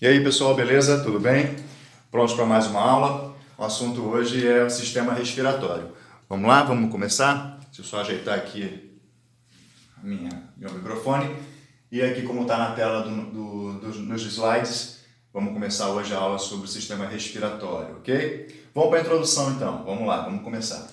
E aí pessoal, beleza? Tudo bem? Prontos para mais uma aula? O assunto hoje é o sistema respiratório. Vamos lá? Vamos começar? Deixa eu só ajeitar aqui meu microfone. E aqui como está na tela dos slides, vamos começar hoje a aula sobre o sistema respiratório, ok? Vamos para a introdução então, vamos lá, vamos começar.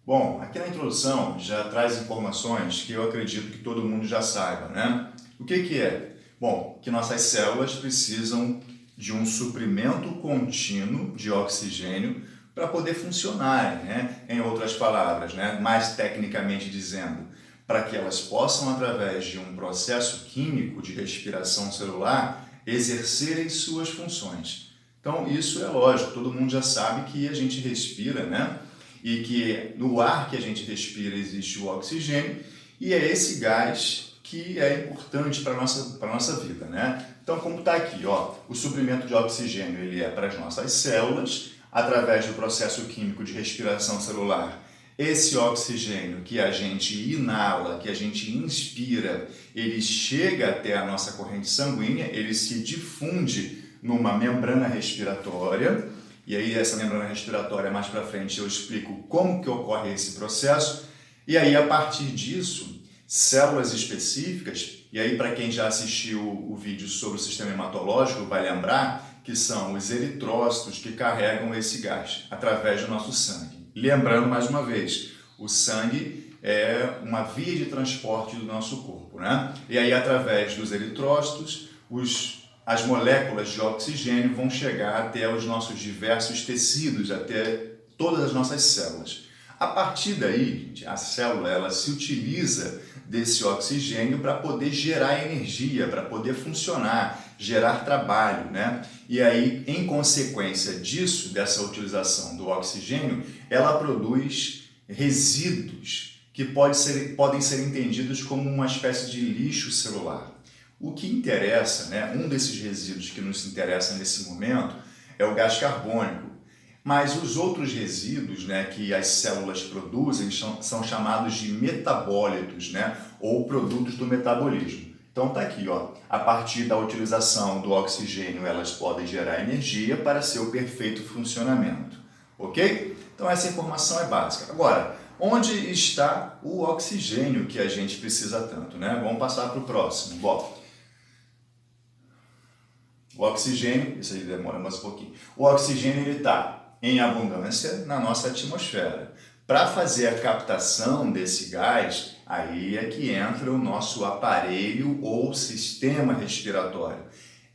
Bom, aqui na introdução já traz informações que eu acredito que todo mundo já saiba, né? O que é? Bom, que nossas células precisam de um suprimento contínuo de oxigênio para poder funcionar, né? Em outras palavras, né? Mais tecnicamente dizendo, para que elas possam, através de um processo químico de respiração celular, exercerem suas funções. Então, isso é lógico, todo mundo já sabe que a gente respira, né? E que no ar que a gente respira existe o oxigênio, e é esse gás que é importante para a nossa vida, né? Então, como está aqui, ó, o suprimento de oxigênio ele é para as nossas células, através do processo químico de respiração celular. Esse oxigênio que a gente inala, que a gente inspira, ele chega até a nossa corrente sanguínea, ele se difunde numa membrana respiratória, e aí essa membrana respiratória, mais para frente eu explico como que ocorre esse processo, e aí a partir disso, células específicas, e aí para quem já assistiu o vídeo sobre o sistema hematológico vai lembrar que são os eritrócitos que carregam esse gás através do nosso sangue. Lembrando mais uma vez, o sangue é uma via de transporte do nosso corpo, né? E aí através dos eritrócitos, as moléculas de oxigênio vão chegar até os nossos diversos tecidos, até todas as nossas células. A partir daí, a célula ela se utiliza desse oxigênio para poder gerar energia, para poder funcionar, gerar trabalho, né? E aí, em consequência disso, dessa utilização do oxigênio, ela produz resíduos que podem ser entendidos como uma espécie de lixo celular. O que interessa, né, um desses resíduos que nos interessa nesse momento é o gás carbônico, mas os outros resíduos, né, que as células produzem são chamados de metabólitos, né, ou produtos do metabolismo. Então tá aqui, ó, a partir da utilização do oxigênio elas podem gerar energia para seu perfeito funcionamento, ok? Então essa informação é básica. Agora, onde está o oxigênio que a gente precisa tanto, né? Vamos passar para o próximo. Bom, o oxigênio, isso aí demora mais um pouquinho. O oxigênio ele está em abundância na nossa atmosfera. Para fazer a captação desse gás, aí é que entra o nosso aparelho ou sistema respiratório.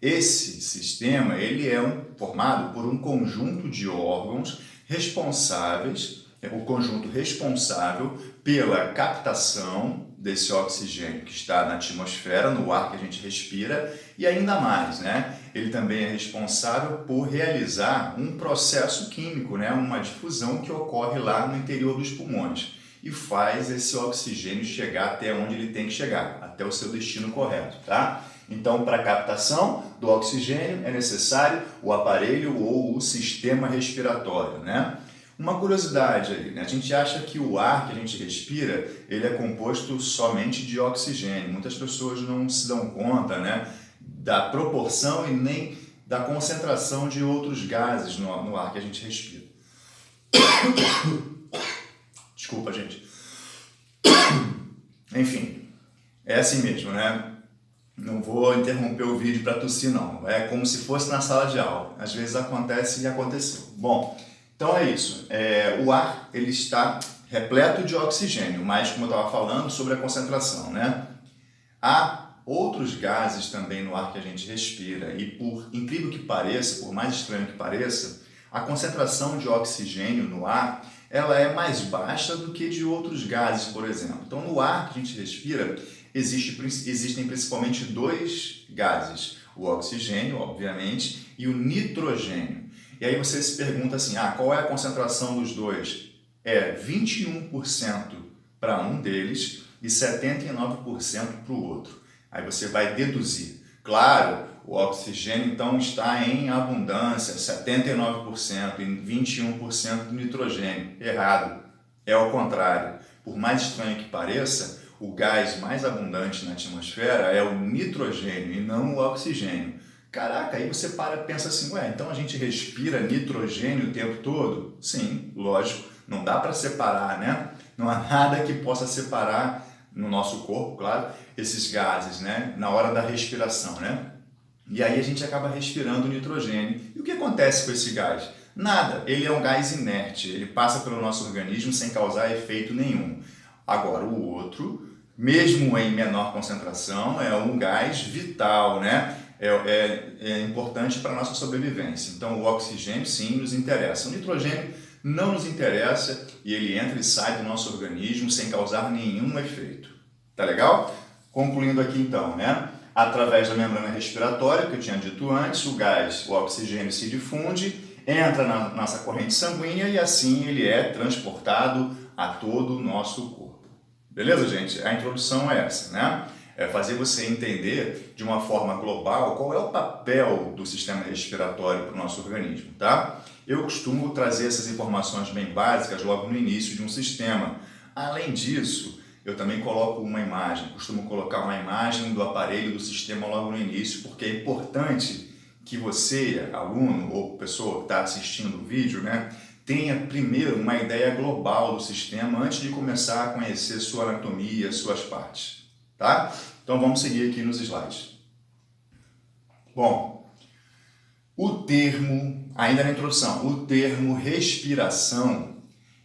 Esse sistema ele é formado por um conjunto de órgãos responsáveis, o conjunto responsável pela captação desse oxigênio que está na atmosfera, no ar que a gente respira, e ainda mais, né? Ele também é responsável por realizar um processo químico, né? Uma difusão que ocorre lá no interior dos pulmões e faz esse oxigênio chegar até onde ele tem que chegar, até o seu destino correto, tá? Então, para a captação do oxigênio é necessário o aparelho ou o sistema respiratório, né? Uma curiosidade aí, né? A gente acha que o ar que a gente respira, ele é composto somente de oxigênio. Muitas pessoas não se dão conta, né, da proporção e nem da concentração de outros gases no ar que a gente respira. Desculpa, gente. Enfim, é assim mesmo, né? Não vou interromper o vídeo para tossir, não. É como se fosse na sala de aula. Às vezes acontece e aconteceu. Bom, então é isso. O ar ele está repleto de oxigênio, mas como eu estava falando sobre a concentração, né? Há outros gases também no ar que a gente respira e por incrível que pareça, por mais estranho que pareça, a concentração de oxigênio no ar ela é mais baixa do que de outros gases, por exemplo. Então no ar que a gente respira existem principalmente dois gases, o oxigênio, obviamente, e o nitrogênio. E aí você se pergunta assim, qual é a concentração dos dois? É 21% para um deles e 79% para o outro. Aí você vai deduzir. Claro, o oxigênio então está em abundância, 79% e 21% do nitrogênio. Errado. É ao contrário. Por mais estranho que pareça, o gás mais abundante na atmosfera é o nitrogênio e não o oxigênio. Caraca, aí você para e pensa assim, ué, então a gente respira nitrogênio o tempo todo? Sim, lógico, não dá para separar, né? Não há nada que possa separar no nosso corpo, claro, esses gases, né? Na hora da respiração, né? E aí a gente acaba respirando nitrogênio. E o que acontece com esse gás? Nada, ele é um gás inerte, ele passa pelo nosso organismo sem causar efeito nenhum. Agora, o outro, mesmo em menor concentração, é um gás vital, né? É importante para a nossa sobrevivência. Então, o oxigênio, sim, nos interessa. O nitrogênio não nos interessa e ele entra e sai do nosso organismo sem causar nenhum efeito. Tá legal? Concluindo aqui, então, né? Através da membrana respiratória, que eu tinha dito antes, o gás, o oxigênio se difunde, entra na nossa corrente sanguínea e assim ele é transportado a todo o nosso corpo. Beleza, gente? A introdução é essa, né? É fazer você entender de uma forma global qual é o papel do sistema respiratório para o nosso organismo, tá? Eu costumo trazer essas informações bem básicas logo no início de um sistema. Além disso, eu também coloco uma imagem, costumo colocar uma imagem do aparelho do sistema logo no início, porque é importante que você, aluno ou pessoa que está assistindo o vídeo, né, tenha primeiro uma ideia global do sistema antes de começar a conhecer sua anatomia, suas partes, tá? Então vamos seguir aqui nos slides. Bom, o termo, ainda na introdução, o termo respiração,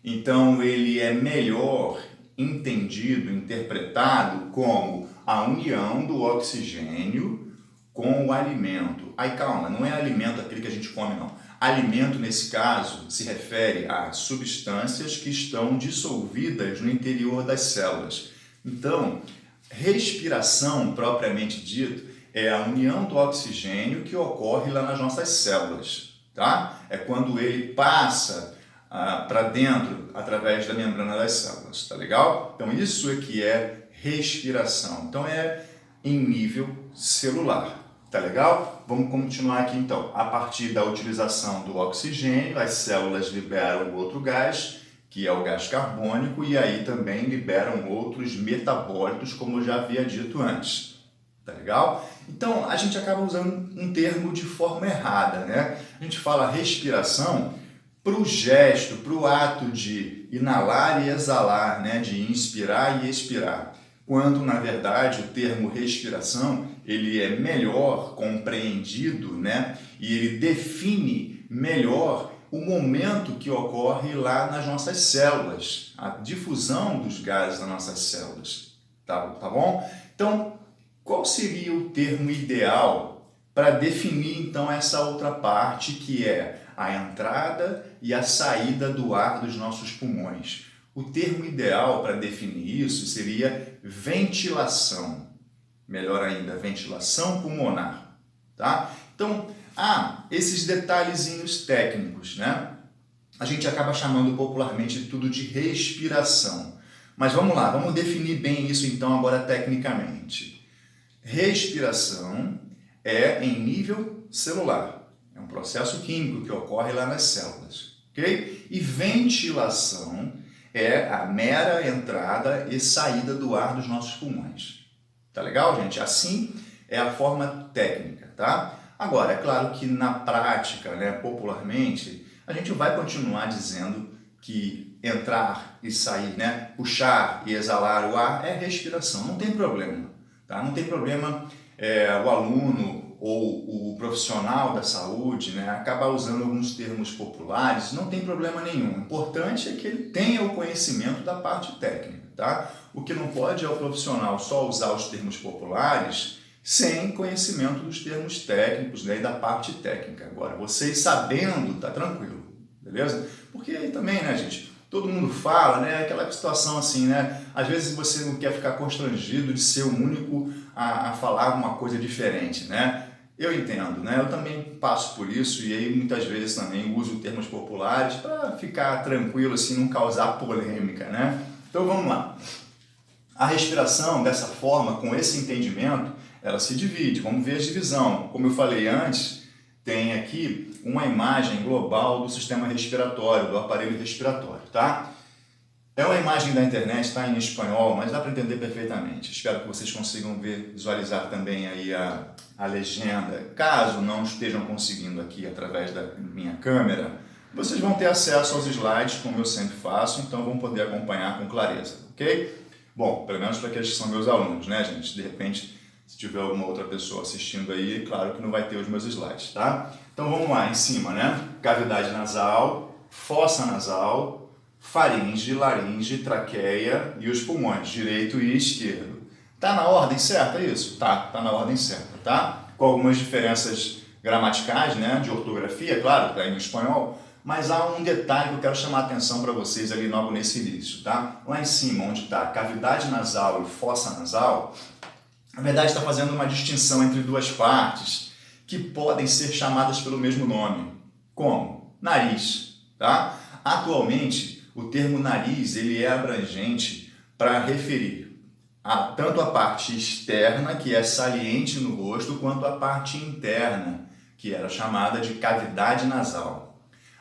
então ele é melhor entendido, interpretado como a união do oxigênio com o alimento. Aí calma, não é alimento aquele que a gente come, não. Alimento, nesse caso, se refere a substâncias que estão dissolvidas no interior das células. Então, respiração, propriamente dito, é a união do oxigênio que ocorre lá nas nossas células, tá? É quando ele passa para dentro através da membrana das células, tá legal? Então, isso é que é respiração. Então, é em nível celular. Tá legal? Vamos continuar aqui então. A partir da utilização do oxigênio, as células liberam outro gás, que é o gás carbônico, e aí também liberam outros metabólitos, como eu já havia dito antes. Tá legal? Então, a gente acaba usando um termo de forma errada, né? A gente fala respiração para o gesto, para o ato de inalar e exalar, né? De inspirar e expirar. Quando, na verdade, o termo respiração ele é melhor compreendido, né? E ele define melhor o momento que ocorre lá nas nossas células, a difusão dos gases nas nossas células, tá bom? Então, qual seria o termo ideal para definir, então, essa outra parte que é a entrada e a saída do ar dos nossos pulmões? O termo ideal para definir isso seria ventilação. Melhor ainda, ventilação pulmonar, tá? Então, esses detalhezinhos técnicos, né? A gente acaba chamando popularmente tudo de respiração. Mas vamos lá, vamos definir bem isso então agora tecnicamente. Respiração é em nível celular. É um processo químico que ocorre lá nas células, ok? E ventilação é a mera entrada e saída do ar dos nossos pulmões. Tá legal, gente? Assim é a forma técnica, tá? Agora, é claro que na prática, né, popularmente, a gente vai continuar dizendo que entrar e sair, né, puxar e exalar o ar é respiração, não tem problema, tá? Não tem problema o aluno ou o profissional da saúde, né, acabar usando alguns termos populares, não tem problema nenhum. O importante é que ele tenha o conhecimento da parte técnica, tá? O que não pode é o profissional só usar os termos populares sem conhecimento dos termos técnicos, né, e da parte técnica. Agora, vocês sabendo, tá tranquilo, beleza? Porque aí também, né, gente, todo mundo fala, né, aquela situação assim, né, às vezes você não quer ficar constrangido de ser o único a falar uma coisa diferente, né? Eu entendo, né? Eu também passo por isso e aí muitas vezes também uso termos populares para ficar tranquilo, assim, não causar polêmica, né? Então vamos lá. A respiração, dessa forma, com esse entendimento, ela se divide. Vamos ver a divisão. Como eu falei antes, tem aqui uma imagem global do sistema respiratório, do aparelho respiratório, tá? É uma imagem da internet, está em espanhol, mas dá para entender perfeitamente. Espero que vocês consigam visualizar também aí a legenda. Caso não estejam conseguindo aqui através da minha câmera, vocês vão ter acesso aos slides, como eu sempre faço, então vão poder acompanhar com clareza, ok? Bom, pelo menos para aqueles que são meus alunos, né, gente? De repente, se tiver alguma outra pessoa assistindo aí, claro que não vai ter os meus slides, tá? Então vamos lá, em cima, né? Cavidade nasal, fossa nasal, faringe, laringe, traqueia e os pulmões, direito e esquerdo. Tá na ordem certa isso? Tá na ordem certa, tá? Com algumas diferenças gramaticais, né? De ortografia, claro, tá aí no espanhol, mas há um detalhe que eu quero chamar a atenção para vocês ali logo nesse início, tá? Lá em cima, onde está cavidade nasal e fossa nasal, na verdade está fazendo uma distinção entre duas partes que podem ser chamadas pelo mesmo nome. Como? Nariz, tá? Atualmente, o termo nariz ele é abrangente para referir tanto a parte externa, que é saliente no rosto, quanto a parte interna, que era chamada de cavidade nasal.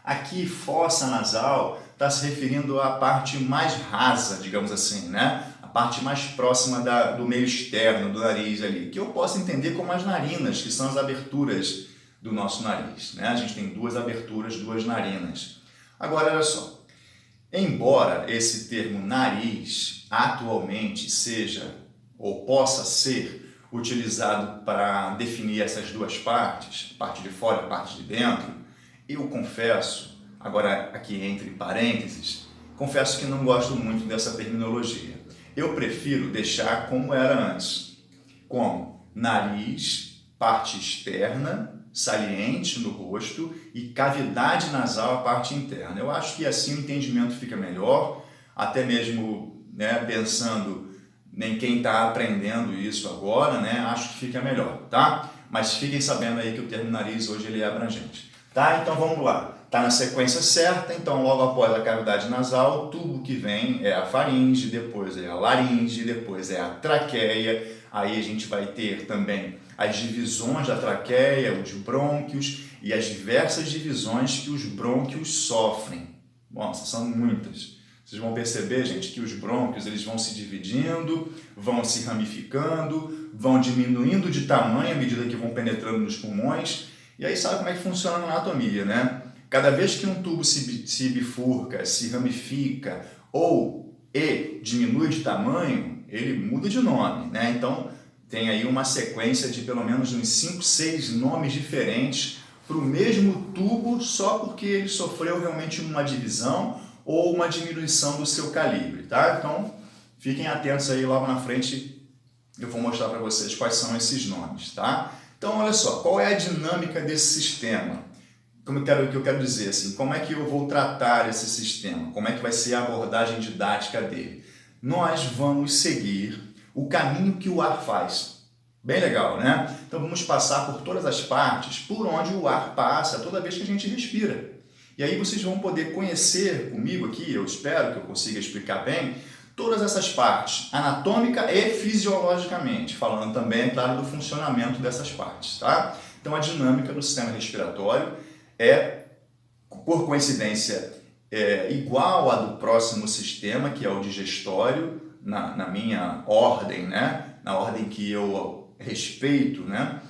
Aqui, fossa nasal está se referindo à parte mais rasa, digamos assim, né? A parte mais próxima do meio externo do nariz ali, que eu posso entender como as narinas, que são as aberturas do nosso nariz, né? A gente tem duas aberturas, duas narinas. Agora, olha só. Embora esse termo nariz atualmente seja ou possa ser utilizado para definir essas duas partes, a parte de fora e a parte de dentro, eu confesso, agora aqui entre parênteses, confesso que não gosto muito dessa terminologia. Eu prefiro deixar como era antes, como nariz, parte externa, saliente no rosto e cavidade nasal a parte interna. Eu acho que assim o entendimento fica melhor, até mesmo, né, pensando em quem está aprendendo isso agora, né, acho que fica melhor, tá? Mas fiquem sabendo aí que o termo nariz hoje ele é abrangente, tá? Então vamos lá. Está na sequência certa, então logo após a cavidade nasal, o tubo que vem é a faringe, depois é a laringe, depois é a traqueia, aí a gente vai ter também as divisões da traqueia, os brônquios e as diversas divisões que os brônquios sofrem. Nossa, são muitas. Vocês vão perceber, gente, que os brônquios eles vão se dividindo, vão se ramificando, vão diminuindo de tamanho à medida que vão penetrando nos pulmões. E aí sabe como é que funciona a anatomia, né? Cada vez que um tubo se bifurca, se ramifica e diminui de tamanho, ele muda de nome, né? Então, tem aí uma sequência de pelo menos uns 5, 6 nomes diferentes para o mesmo tubo só porque ele sofreu realmente uma divisão ou uma diminuição do seu calibre, tá? Então, fiquem atentos aí, logo na frente eu vou mostrar para vocês quais são esses nomes, tá? Então, olha só, qual é a dinâmica desse sistema? O que eu quero dizer, assim, como é que eu vou tratar esse sistema? Como é que vai ser a abordagem didática dele? Nós vamos seguir o caminho que o ar faz. Bem legal, né? Então vamos passar por todas as partes por onde o ar passa toda vez que a gente respira. E aí vocês vão poder conhecer comigo aqui, eu espero que eu consiga explicar bem, todas essas partes, anatômica e fisiologicamente, falando também, é claro, do funcionamento dessas partes, tá? Então a dinâmica do sistema respiratório é, por coincidência, igual à do próximo sistema, que é o digestório, na minha ordem, né? Na ordem que eu respeito, né?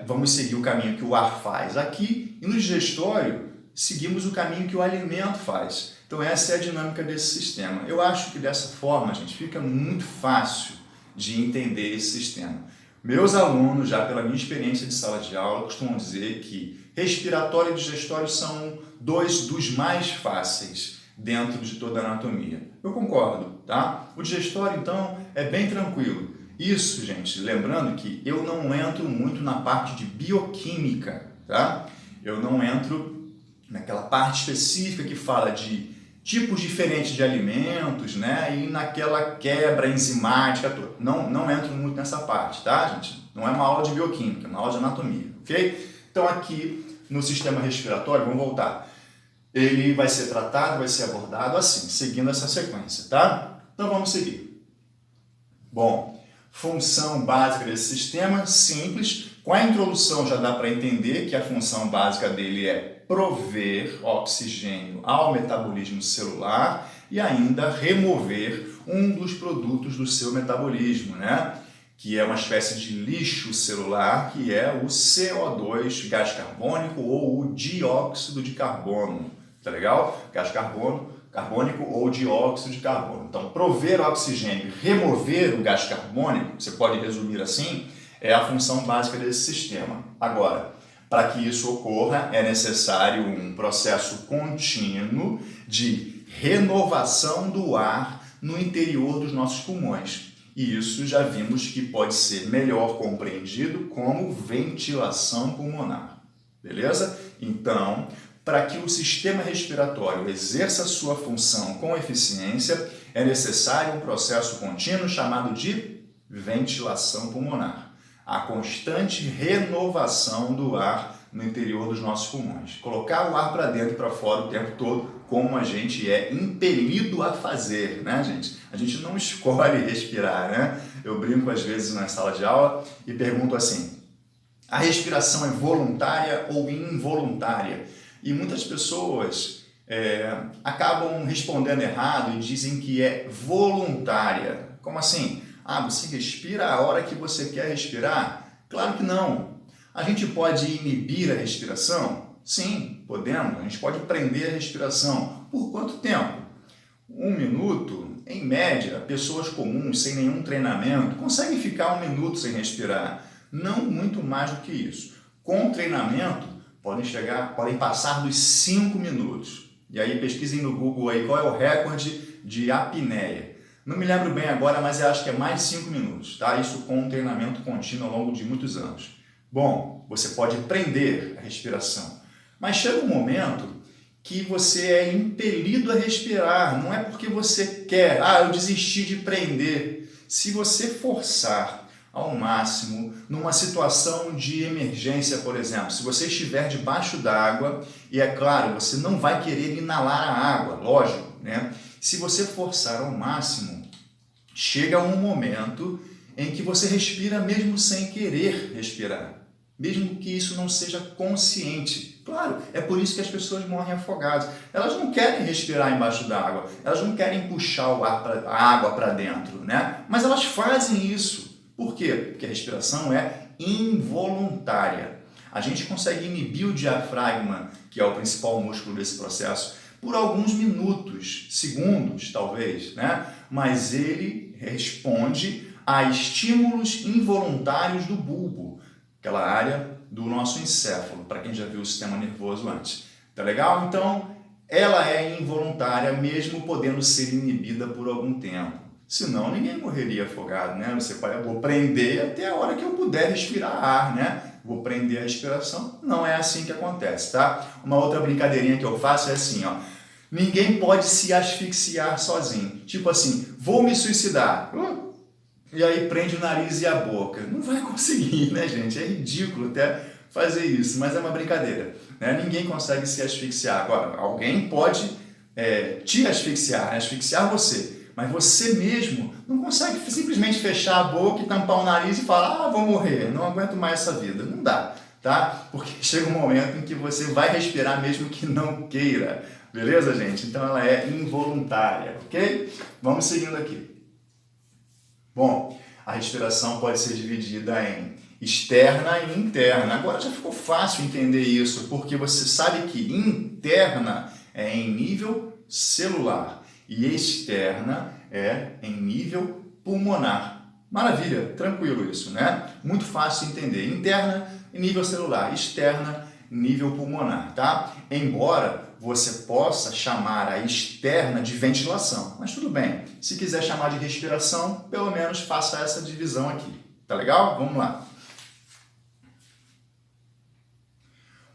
Vamos seguir o caminho que o ar faz aqui, e no digestório seguimos o caminho que o alimento faz. Então essa é a dinâmica desse sistema. Eu acho que dessa forma, gente, fica muito fácil de entender esse sistema. Meus alunos, já pela minha experiência de sala de aula, costumam dizer que respiratório e digestório são dois dos mais fáceis dentro de toda a anatomia. Eu concordo, tá? O digestório, então, é bem tranquilo. Isso, gente, lembrando que eu não entro muito na parte de bioquímica, tá? Eu não entro naquela parte específica que fala de tipos diferentes de alimentos, né? E naquela quebra enzimática toda. Não entro muito nessa parte, tá, gente? Não é uma aula de bioquímica, é uma aula de anatomia, ok? Então aqui no sistema respiratório, vamos voltar. Ele vai ser tratado, vai ser abordado assim, seguindo essa sequência, tá? Então vamos seguir. Bom, função básica desse sistema, simples. Com a introdução já dá para entender que a função básica dele é prover oxigênio ao metabolismo celular e ainda remover um dos produtos do seu metabolismo, né? Que é uma espécie de lixo celular, que é o CO2, gás carbônico ou o dióxido de carbono, tá legal? Gás carbônico ou dióxido de carbono. Então, prover oxigênio e remover o gás carbônico, você pode resumir assim, é a função básica desse sistema. Agora, para que isso ocorra, é necessário um processo contínuo de renovação do ar no interior dos nossos pulmões. E isso já vimos que pode ser melhor compreendido como ventilação pulmonar. Beleza? Então, para que o sistema respiratório exerça sua função com eficiência, é necessário um processo contínuo chamado de ventilação pulmonar. A constante renovação do ar no interior dos nossos pulmões. Colocar o ar para dentro e para fora o tempo todo, como a gente é impelido a fazer, né, gente? A gente não escolhe respirar, né? Eu brinco às vezes na sala de aula e pergunto assim, a respiração é voluntária ou involuntária? E muitas pessoas acabam respondendo errado e dizem que é voluntária. Como assim? Ah, você respira a hora que você quer respirar? Claro que não. A gente pode inibir a respiração? Sim, podemos. A gente pode prender a respiração. Por quanto tempo? 1 minuto. Em média, pessoas comuns, sem nenhum treinamento, conseguem ficar 1 minuto sem respirar. Não muito mais do que isso. Com treinamento, podem passar dos 5 minutos. E aí pesquisem no Google aí qual é o recorde de apneia. Não me lembro bem agora, mas eu acho que é mais de 5 minutos, tá? Isso com um treinamento contínuo ao longo de muitos anos. Bom, você pode prender a respiração, mas chega um momento que você é impelido a respirar. Não é porque você quer, eu desisti de prender. Se você forçar ao máximo, numa situação de emergência, por exemplo, se você estiver debaixo d'água, e é claro, você não vai querer inalar a água, lógico, né? Se você forçar ao máximo, chega um momento em que você respira mesmo sem querer respirar, mesmo que isso não seja consciente. Claro, é por isso que as pessoas morrem afogadas. Elas não querem respirar embaixo d'água, elas não querem puxar a água para dentro, né? Mas elas fazem isso. Por quê? Porque a respiração é involuntária. A gente consegue inibir o diafragma, que é o principal músculo desse processo, por alguns minutos, segundos talvez, né? Mas ele responde a estímulos involuntários do bulbo, aquela área do nosso encéfalo, para quem já viu o sistema nervoso antes. Tá legal? Então, ela é involuntária, mesmo podendo ser inibida por algum tempo. Senão, ninguém morreria afogado, né? Você pode, vou prender até a hora que eu puder respirar ar, né? Vou prender a respiração. Não é assim que acontece, tá? Uma outra brincadeirinha que eu faço é assim, ó. Ninguém pode se asfixiar sozinho. Tipo assim, vou me suicidar. E aí prende o nariz e a boca. Não vai conseguir, né, gente? É ridículo até fazer isso, mas é uma brincadeira, né? Ninguém consegue se asfixiar. Agora, alguém pode te asfixiar, né? Asfixiar você. Mas você mesmo não consegue simplesmente fechar a boca e tampar o nariz e falar, vou morrer, não aguento mais essa vida. Não dá, tá? Porque chega um momento em que você vai respirar mesmo que não queira. Beleza, gente? Então ela é involuntária, ok? Vamos seguindo aqui. Bom, a respiração pode ser dividida em externa e interna. Agora já ficou fácil entender isso, porque você sabe que interna é em nível celular e externa é em nível pulmonar. Maravilha, tranquilo isso, né? Muito fácil de entender. Interna em nível celular, externa em nível pulmonar, tá? Embora você possa chamar a externa de ventilação, mas tudo bem. Se quiser chamar de respiração, pelo menos faça essa divisão aqui. Tá legal? Vamos lá.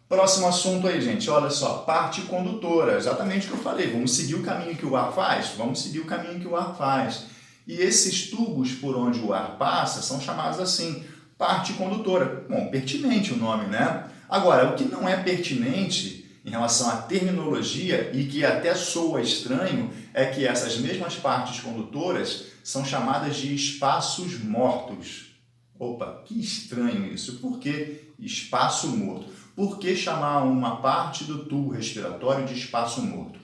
Próximo assunto aí, gente, olha só, parte condutora, exatamente o que eu falei, vamos seguir o caminho que o ar faz? Vamos seguir o caminho que o ar faz. E esses tubos por onde o ar passa são chamados assim, parte condutora. Bom, pertinente o nome, né? Agora, o que não é pertinente em relação à terminologia e que até soa estranho é que essas mesmas partes condutoras são chamadas de espaços mortos. Opa, que estranho isso. Por que espaço morto? Por que chamar uma parte do tubo respiratório de espaço morto?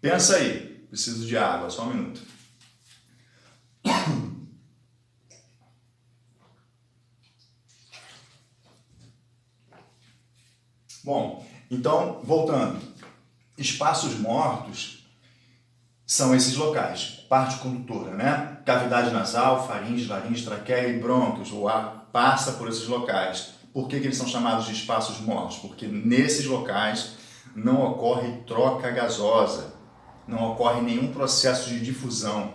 Pensa aí, preciso de água, só um minuto. Bom, então, voltando. Espaços mortos são esses locais, parte condutora, né? Cavidade nasal, faringe, laringe, traqueia e brônquios. O ar passa por esses locais. Por que eles são chamados de espaços mortos? Porque nesses locais não ocorre troca gasosa, não ocorre nenhum processo de difusão.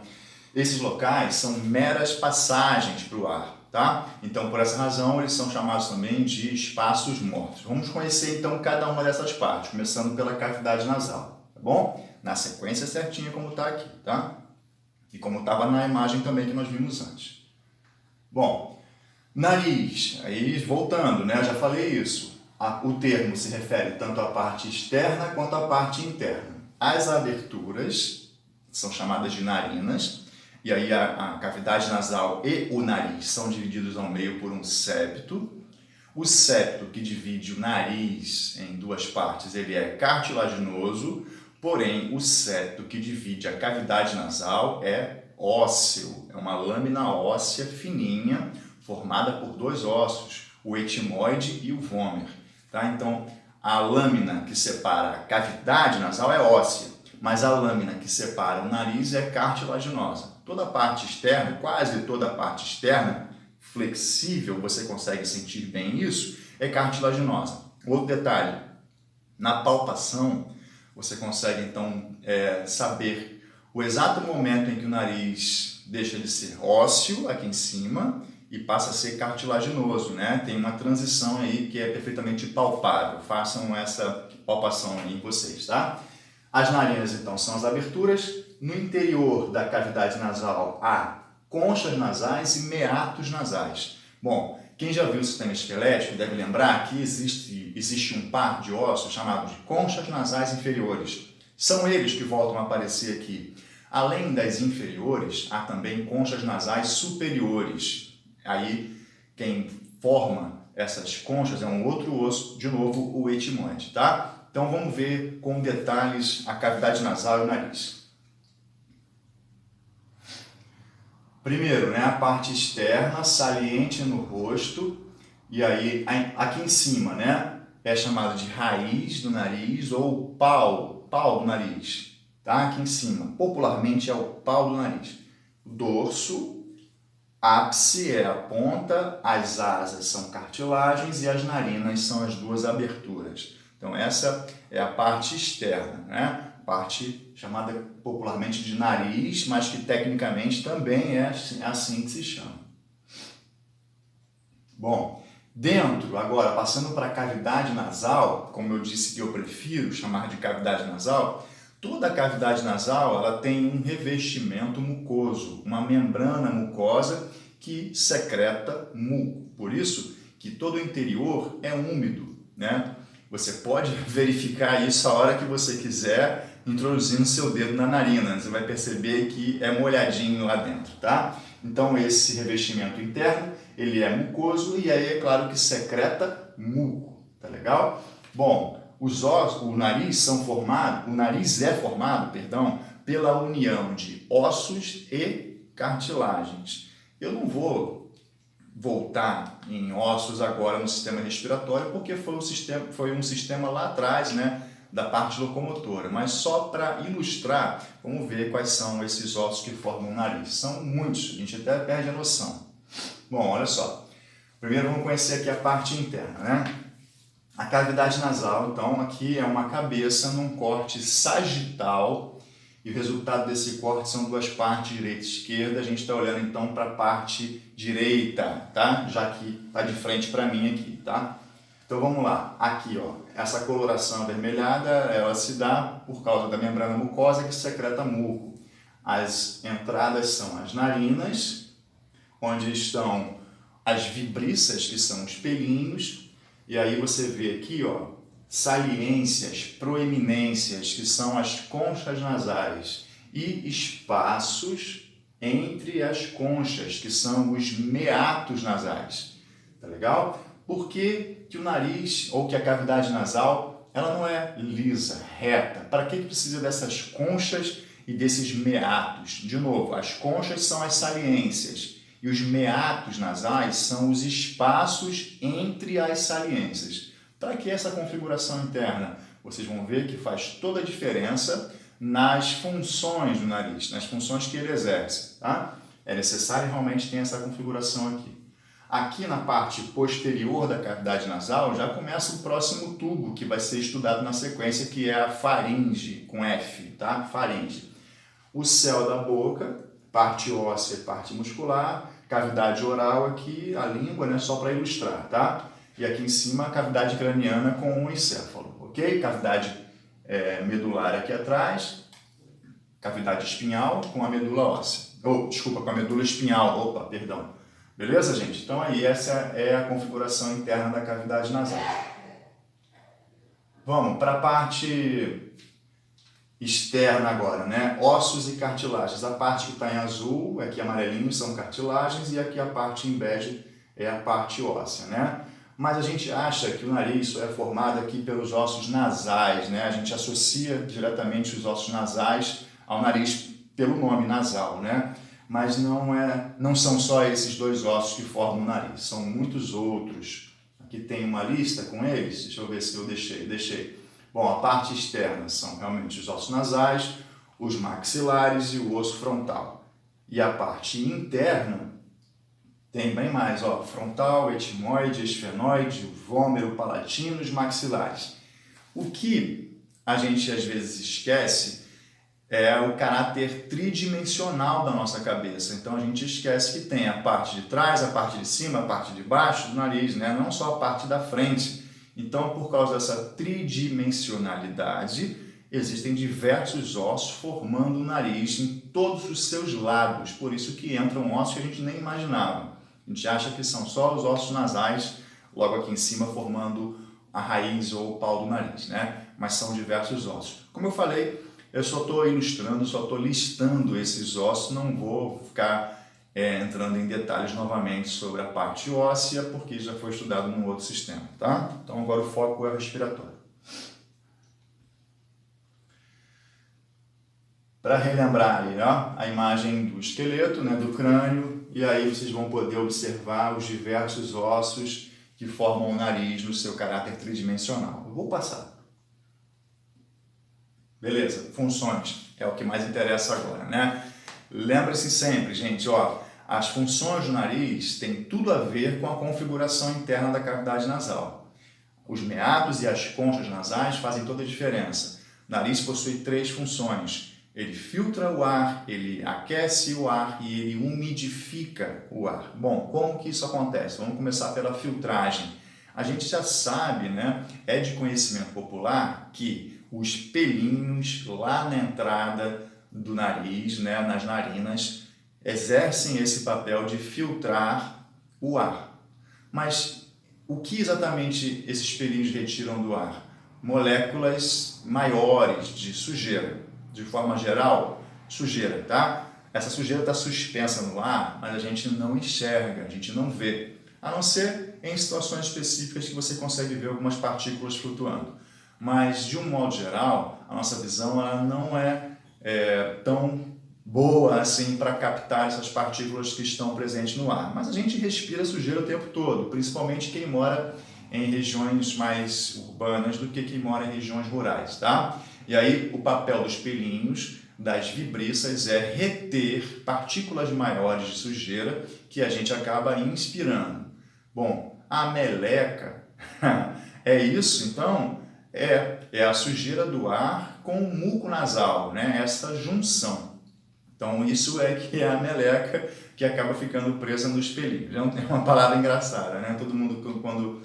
Esses locais são meras passagens para o ar, tá? Então, por essa razão, eles são chamados também de espaços mortos. Vamos conhecer, então, cada uma dessas partes, começando pela cavidade nasal, tá bom? Na sequência certinha como está aqui, tá? E como estava na imagem também que nós vimos antes. Bom, nariz, aí voltando, né? Eu já falei isso. O termo se refere tanto à parte externa quanto à parte interna. As aberturas são chamadas de narinas, e aí a cavidade nasal e o nariz são divididos ao meio por um septo. O septo que divide o nariz em duas partes, ele é cartilaginoso, porém o septo que divide a cavidade nasal é ósseo, é uma lâmina óssea fininha, formada por dois ossos, o etimoide e o vômer. Tá? Então, a lâmina que separa a cavidade nasal é óssea, mas a lâmina que separa o nariz é cartilaginosa. Toda a parte externa, quase toda a parte externa, flexível, você consegue sentir bem isso, é cartilaginosa. Outro detalhe, na palpação, você consegue então saber o exato momento em que o nariz deixa de ser ósseo, aqui em cima, e passa a ser cartilaginoso, né? Tem uma transição aí que é perfeitamente palpável. Façam essa palpação aí em vocês, tá? As narinas, então, são as aberturas. No interior da cavidade nasal há conchas nasais e meatos nasais. Bom, quem já viu o sistema esquelético deve lembrar que existe um par de ossos chamado de conchas nasais inferiores. São eles que voltam a aparecer aqui. Além das inferiores, há também conchas nasais superiores. Aí, quem forma essas conchas é um outro osso, de novo, o etimoide, tá? Então, vamos ver com detalhes a cavidade nasal e o nariz. Primeiro, né, a parte externa, saliente no rosto, e aí aqui em cima, né, é chamado de raiz do nariz ou pau do nariz, tá? Aqui em cima, popularmente é o pau do nariz. O dorso, ápice é a ponta, as asas são cartilagens e as narinas são as duas aberturas. Então essa é a parte externa, né? Parte chamada popularmente de nariz, mas que tecnicamente também é assim que se chama. Bom, dentro, agora, passando para a cavidade nasal, como eu disse que eu prefiro chamar de cavidade nasal, toda a cavidade nasal ela tem um revestimento mucoso, uma membrana mucosa que secreta muco. Por isso que todo o interior é úmido, né? Você pode verificar isso a hora que você quiser, introduzindo seu dedo na narina. Você vai perceber que é molhadinho lá dentro, tá? Então esse revestimento interno, ele é mucoso e aí é claro que secreta muco, tá legal? Bom, o nariz é formado, pela união de ossos e cartilagens. Eu não vou voltar em ossos agora no sistema respiratório, porque foi um sistema lá atrás, né, da parte locomotora, mas só para ilustrar, vamos ver quais são esses ossos que formam o nariz. São muitos, a gente até perde a noção. Bom, olha só. Primeiro vamos conhecer aqui a parte interna, né? A cavidade nasal, então, aqui é uma cabeça num corte sagital, e o resultado desse corte são duas partes, direita e esquerda. A gente está olhando então para a parte direita, tá? Já que está de frente para mim aqui, tá? Então vamos lá, aqui ó, essa coloração avermelhada, ela se dá por causa da membrana mucosa que secreta muco. As entradas são as narinas, onde estão as vibríceas, que são os pelinhos, e aí você vê aqui ó, saliências, proeminências, que são as conchas nasais, e espaços entre as conchas, que são os meatos nasais. Tá legal? Por que o nariz, ou que a cavidade nasal, ela não é lisa, reta? Para que precisa dessas conchas e desses meatos. De novo, as conchas são as saliências e os meatos nasais são os espaços entre as saliências. Para que essa configuração interna? Vocês vão ver que faz toda a diferença nas funções do nariz, nas funções que ele exerce, tá? É necessário realmente ter essa configuração aqui. Aqui na parte posterior da cavidade nasal já começa o próximo tubo que vai ser estudado na sequência, que é a faringe, com F, tá? Faringe. O céu da boca, parte óssea e parte muscular, cavidade oral aqui, a língua, né? Só para ilustrar, tá? E aqui em cima a cavidade craniana com o encéfalo, ok? Cavidade medular aqui atrás, cavidade espinhal com a medula óssea. Desculpa, com a medula espinhal, perdão. Beleza, gente? Então aí essa é a configuração interna da cavidade nasal. Vamos para a parte externa agora, né? Ossos e cartilagens. A parte que está em azul, aqui amarelinho, são cartilagens e aqui a parte em bege é a parte óssea, né? Mas a gente acha que o nariz só é formado aqui pelos ossos nasais, né? A gente associa diretamente os ossos nasais ao nariz pelo nome nasal, né? Mas não são só esses dois ossos que formam o nariz, são muitos outros. Aqui tem uma lista com eles, deixa eu ver se eu deixei. Bom, a parte externa são realmente os ossos nasais, os maxilares e o osso frontal. E a parte interna tem bem mais, ó, frontal, etimoide, esfenoide, vômero, palatino e os maxilares. O que a gente às vezes esquece é o caráter tridimensional da nossa cabeça. Então a gente esquece que tem a parte de trás, a parte de cima, a parte de baixo do nariz, né? Não só a parte da frente. Então, por causa dessa tridimensionalidade, existem diversos ossos formando o nariz em todos os seus lados. Por isso que entram ossos que a gente nem imaginava. A gente acha que são só os ossos nasais, logo aqui em cima, formando a raiz ou o pau do nariz, né? Mas são diversos ossos. Como eu falei, eu só estou ilustrando, só estou listando esses ossos, não vou ficar entrando em detalhes novamente sobre a parte óssea, porque já foi estudado num outro sistema, tá? Então agora o foco é o respiratório. Para relembrar aí, ó, a imagem do esqueleto, né, do crânio, e aí vocês vão poder observar os diversos ossos que formam o nariz no seu caráter tridimensional. Eu vou passar. Beleza, funções é o que mais interessa agora, né? Lembre-se sempre, gente, ó, as funções do nariz têm tudo a ver com a configuração interna da cavidade nasal. Os meatos e as conchas nasais fazem toda a diferença. O nariz possui 3 funções. Ele filtra o ar, ele aquece o ar e ele umidifica o ar. Bom, como que isso acontece? Vamos começar pela filtragem. A gente já sabe, né, é de conhecimento popular que os pelinhos lá na entrada do nariz, né, nas narinas, exercem esse papel de filtrar o ar. Mas o que exatamente esses pelinhos retiram do ar? Moléculas maiores de sujeira. De forma geral, sujeira, tá? Essa sujeira está suspensa no ar, mas a gente não enxerga, a gente não vê. A não ser em situações específicas que você consegue ver algumas partículas flutuando. Mas, de um modo geral, a nossa visão ela não é tão boa assim para captar essas partículas que estão presentes no ar. Mas a gente respira sujeira o tempo todo, principalmente quem mora em regiões mais urbanas do que quem mora em regiões rurais, tá? E aí o papel dos pelinhos, das vibriças, é reter partículas maiores de sujeira que a gente acaba inspirando. Bom, a meleca é isso, então, é a sujeira do ar com o muco nasal, né? Essa junção. Então, isso é que é a meleca que acaba ficando presa nos pelinhos. É uma palavra engraçada, né? Todo mundo, quando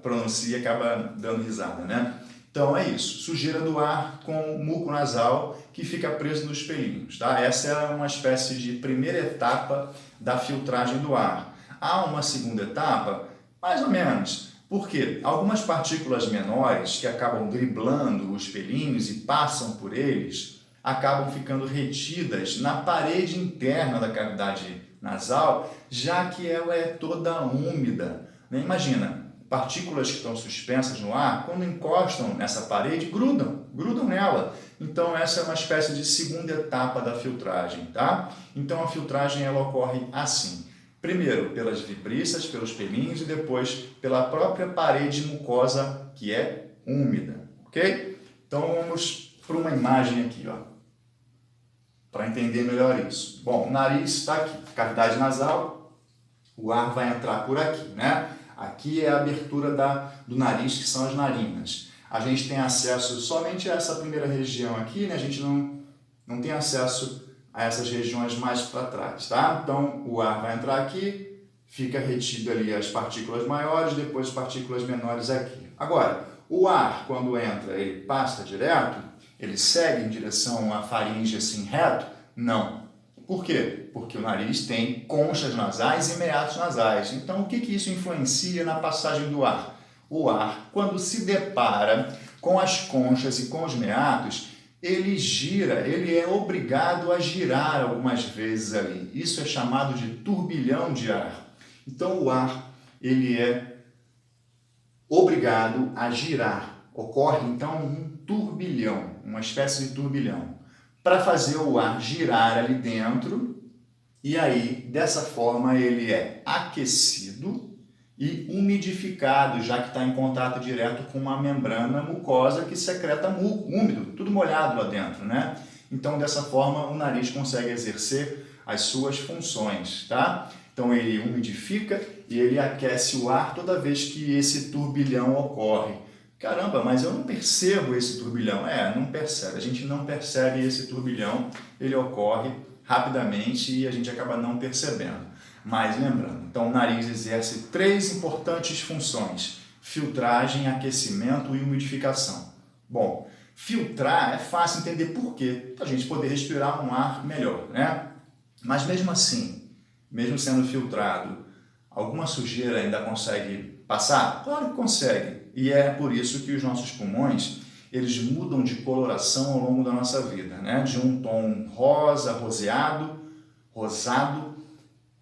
pronuncia, acaba dando risada, né? Então, é isso. Sujeira do ar com muco nasal que fica preso nos pelinhos, tá? Essa é uma espécie de primeira etapa da filtragem do ar. Há uma segunda etapa, mais ou menos. Por quê? Algumas partículas menores que acabam driblando os pelinhos e passam por eles, acabam ficando retidas na parede interna da cavidade nasal, já que ela é toda úmida. Imagina, partículas que estão suspensas no ar, quando encostam nessa parede, grudam nela. Então, essa é uma espécie de segunda etapa da filtragem, tá? Então, a filtragem ela ocorre assim. Primeiro, pelas vibriças, pelos pelinhos e depois pela própria parede mucosa, que é úmida, ok? Então, vamos para uma imagem aqui, ó, para entender melhor isso. Bom, o nariz está aqui, cavidade nasal, o ar vai entrar por aqui, né? Aqui é a abertura do nariz, que são as narinas. A gente tem acesso somente a essa primeira região aqui, né? A gente não tem acesso a essas regiões mais para trás, tá? Então, o ar vai entrar aqui, fica retido ali as partículas maiores, depois as partículas menores aqui. Agora, o ar, quando entra, ele passa direto? Ele segue em direção à faringe assim reto? Não. Por quê? Porque o nariz tem conchas nasais e meatos nasais. Então, o que isso influencia na passagem do ar? O ar, quando se depara com as conchas e com os meatos, ele gira, ele é obrigado a girar algumas vezes ali. Isso é chamado de turbilhão de ar. Então, o ar, ele é obrigado a girar. Ocorre, então, um turbilhão, uma espécie de turbilhão, para fazer o ar girar ali dentro, e aí, dessa forma, ele é aquecido e umidificado, já que está em contato direto com uma membrana mucosa que secreta úmido, tudo molhado lá dentro, né? Então, dessa forma, o nariz consegue exercer as suas funções, tá? Então, ele umidifica e ele aquece o ar toda vez que esse turbilhão ocorre. Caramba, mas eu não percebo esse turbilhão. Não percebe. A gente não percebe esse turbilhão, ele ocorre rapidamente e a gente acaba não percebendo. Mas lembrando, então o nariz exerce 3 importantes funções: filtragem, aquecimento e umidificação. Bom, filtrar é fácil entender por quê, para a gente poder respirar um ar melhor, né? Mas mesmo assim, mesmo sendo filtrado, alguma sujeira ainda consegue passar? Claro que consegue. E é por isso que os nossos pulmões, eles mudam de coloração ao longo da nossa vida, né? De um tom rosa, rosado,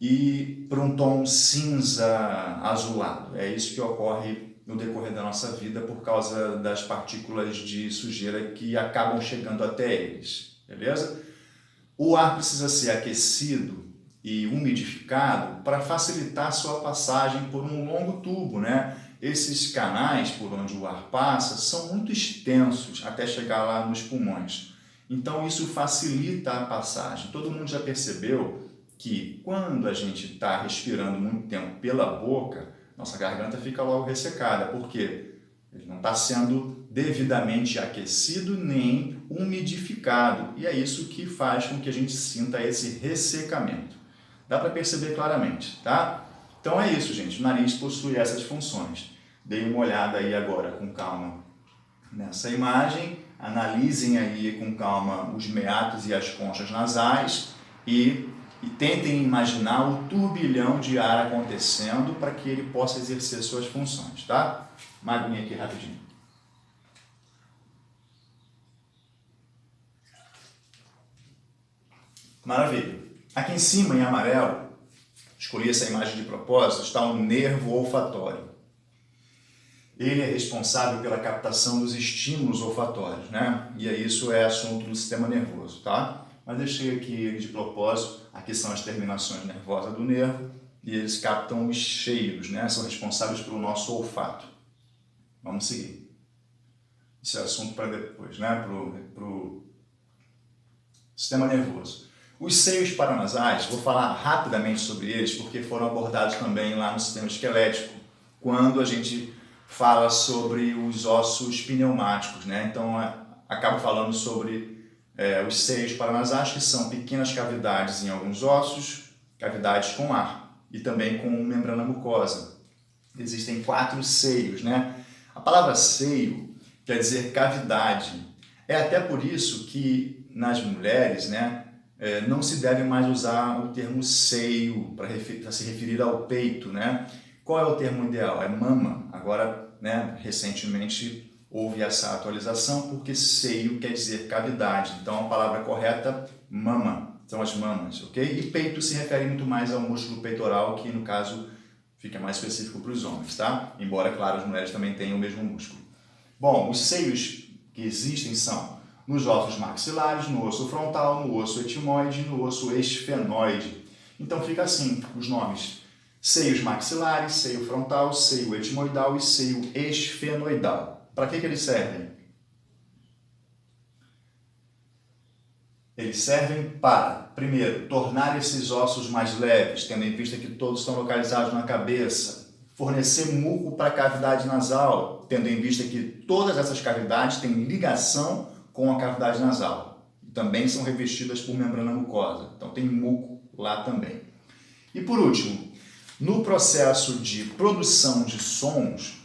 e para um tom cinza azulado. É isso que ocorre no decorrer da nossa vida por causa das partículas de sujeira que acabam chegando até eles, beleza? O ar precisa ser aquecido e umidificado para facilitar a sua passagem por um longo tubo, né? Esses canais por onde o ar passa são muito extensos até chegar lá nos pulmões. Então isso facilita a passagem. Todo mundo já percebeu que quando a gente está respirando muito tempo pela boca, nossa garganta fica logo ressecada. Por quê? Ele não está sendo devidamente aquecido nem umidificado. E é isso que faz com que a gente sinta esse ressecamento. Dá para perceber claramente, tá? Então é isso, gente. O nariz possui essas funções. Dei uma olhada aí agora com calma nessa imagem. Analisem aí com calma os meatos e as conchas nasais e tentem imaginar o turbilhão de ar acontecendo para que ele possa exercer suas funções, tá? Uma aguinha aqui rapidinho. Maravilha. Aqui em cima, em amarelo, escolhi essa imagem de propósito, está o nervo olfatório. Ele é responsável pela captação dos estímulos olfatórios, né? E isso é assunto do sistema nervoso, tá? Mas deixei aqui ele de propósito. Aqui são as terminações nervosas do nervo e eles captam os cheiros, né? São responsáveis pelo nosso olfato. Vamos seguir. Esse é assunto para depois, né? Pro sistema nervoso. Os seios paranasais, vou falar rapidamente sobre eles porque foram abordados também lá no sistema esquelético, quando a gente fala sobre os ossos pneumáticos, né? Então, acabo falando sobre os seios paranasais, que são pequenas cavidades em alguns ossos, cavidades com ar e também com membrana mucosa. Existem 4 seios, né? A palavra seio quer dizer cavidade. É até por isso que nas mulheres, né, não se deve mais usar o termo seio para se referir ao peito, né? Qual é o termo ideal? É mama. Agora, né, recentemente houve essa atualização porque seio quer dizer cavidade. Então a palavra correta, mama, são as mamas, ok? E peito se refere muito mais ao músculo peitoral, que no caso Fica mais específico para os homens, tá? Embora, claro, as mulheres também tenham o mesmo músculo. Bom, os seios que existem são nos ossos maxilares, no osso frontal, no osso etimoide e no osso esfenoide. Então fica assim os nomes: seios maxilares, seio frontal, seio etimoidal e seio esfenoidal. Para que eles servem? Eles servem para, primeiro, tornar esses ossos mais leves, tendo em vista que todos estão localizados na cabeça. Fornecer muco para a cavidade nasal, tendo em vista que todas essas cavidades têm ligação com a cavidade nasal. Também são revestidas por membrana mucosa, então tem muco lá também. E por último, no processo de produção de sons,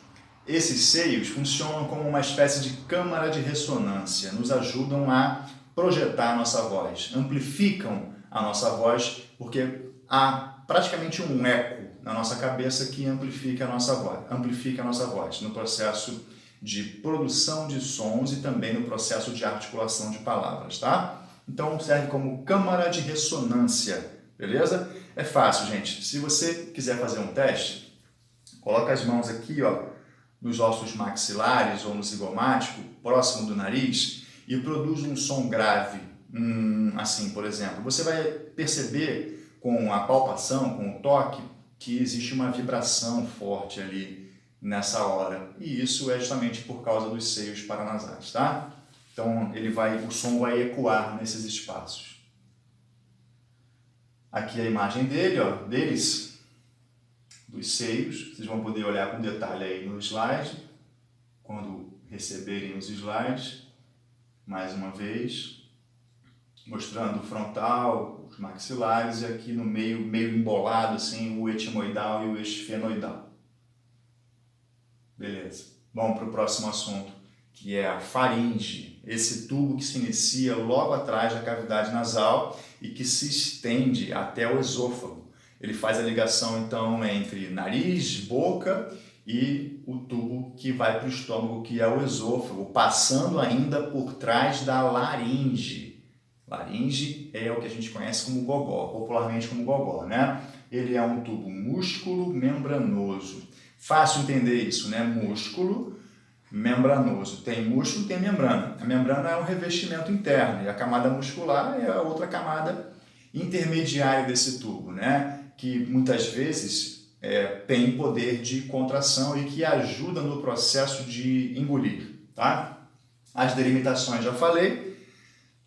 esses seios funcionam como uma espécie de câmara de ressonância, nos ajudam a projetar a nossa voz, amplificam a nossa voz, porque há praticamente um eco na nossa cabeça que amplifica a nossa voz no processo de produção de sons e também no processo de articulação de palavras, tá? Então serve como câmara de ressonância, beleza? É fácil, gente. Se você quiser fazer um teste, coloca as mãos aqui, ó, nos ossos maxilares ou no zigomático, próximo do nariz, e produz um som grave, assim, por exemplo. Você vai perceber com a palpação, com o toque, que existe uma vibração forte ali nessa hora. E isso é justamente por causa dos seios paranasais, tá? Então o som vai ecoar nesses espaços. Aqui a imagem deles, dos seios. Vocês vão poder olhar com detalhe aí no slide, quando receberem os slides. Mais uma vez, mostrando o frontal, os maxilares, e aqui no meio embolado, assim, o etimoidal e o esfenoidal. Beleza. Vamos para o próximo assunto, que é a faringe. Esse tubo que se inicia logo atrás da cavidade nasal e que se estende até o esôfago. Ele faz a ligação, então, entre nariz, boca e o tubo que vai para o estômago, que é o esôfago, passando ainda por trás da laringe. Laringe é o que a gente conhece como gogó, popularmente como gogó, né? Ele é um tubo músculo membranoso. Fácil entender isso, né? Músculo membranoso. Tem músculo, tem membrana. A membrana é um revestimento interno e a camada muscular é a outra camada intermediária desse tubo, né? Que muitas vezes tem poder de contração e que ajuda no processo de engolir, tá? As delimitações já falei.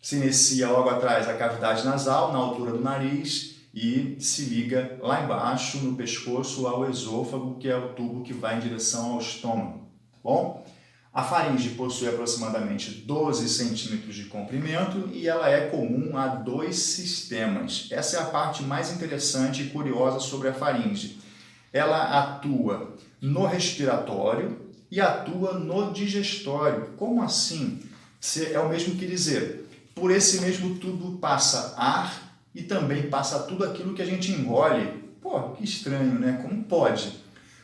Se inicia logo atrás da cavidade nasal, na altura do nariz, e se liga lá embaixo, no pescoço, ao esôfago, que é o tubo que vai em direção ao estômago. Tá bom? A faringe possui aproximadamente 12 centímetros de comprimento e ela é comum a 2 sistemas. Essa é a parte mais interessante e curiosa sobre a faringe. Ela atua no respiratório e atua no digestório. Como assim? É o mesmo que dizer, por esse mesmo tubo passa ar e também passa tudo aquilo que a gente engole. Pô, que estranho, né? Como pode?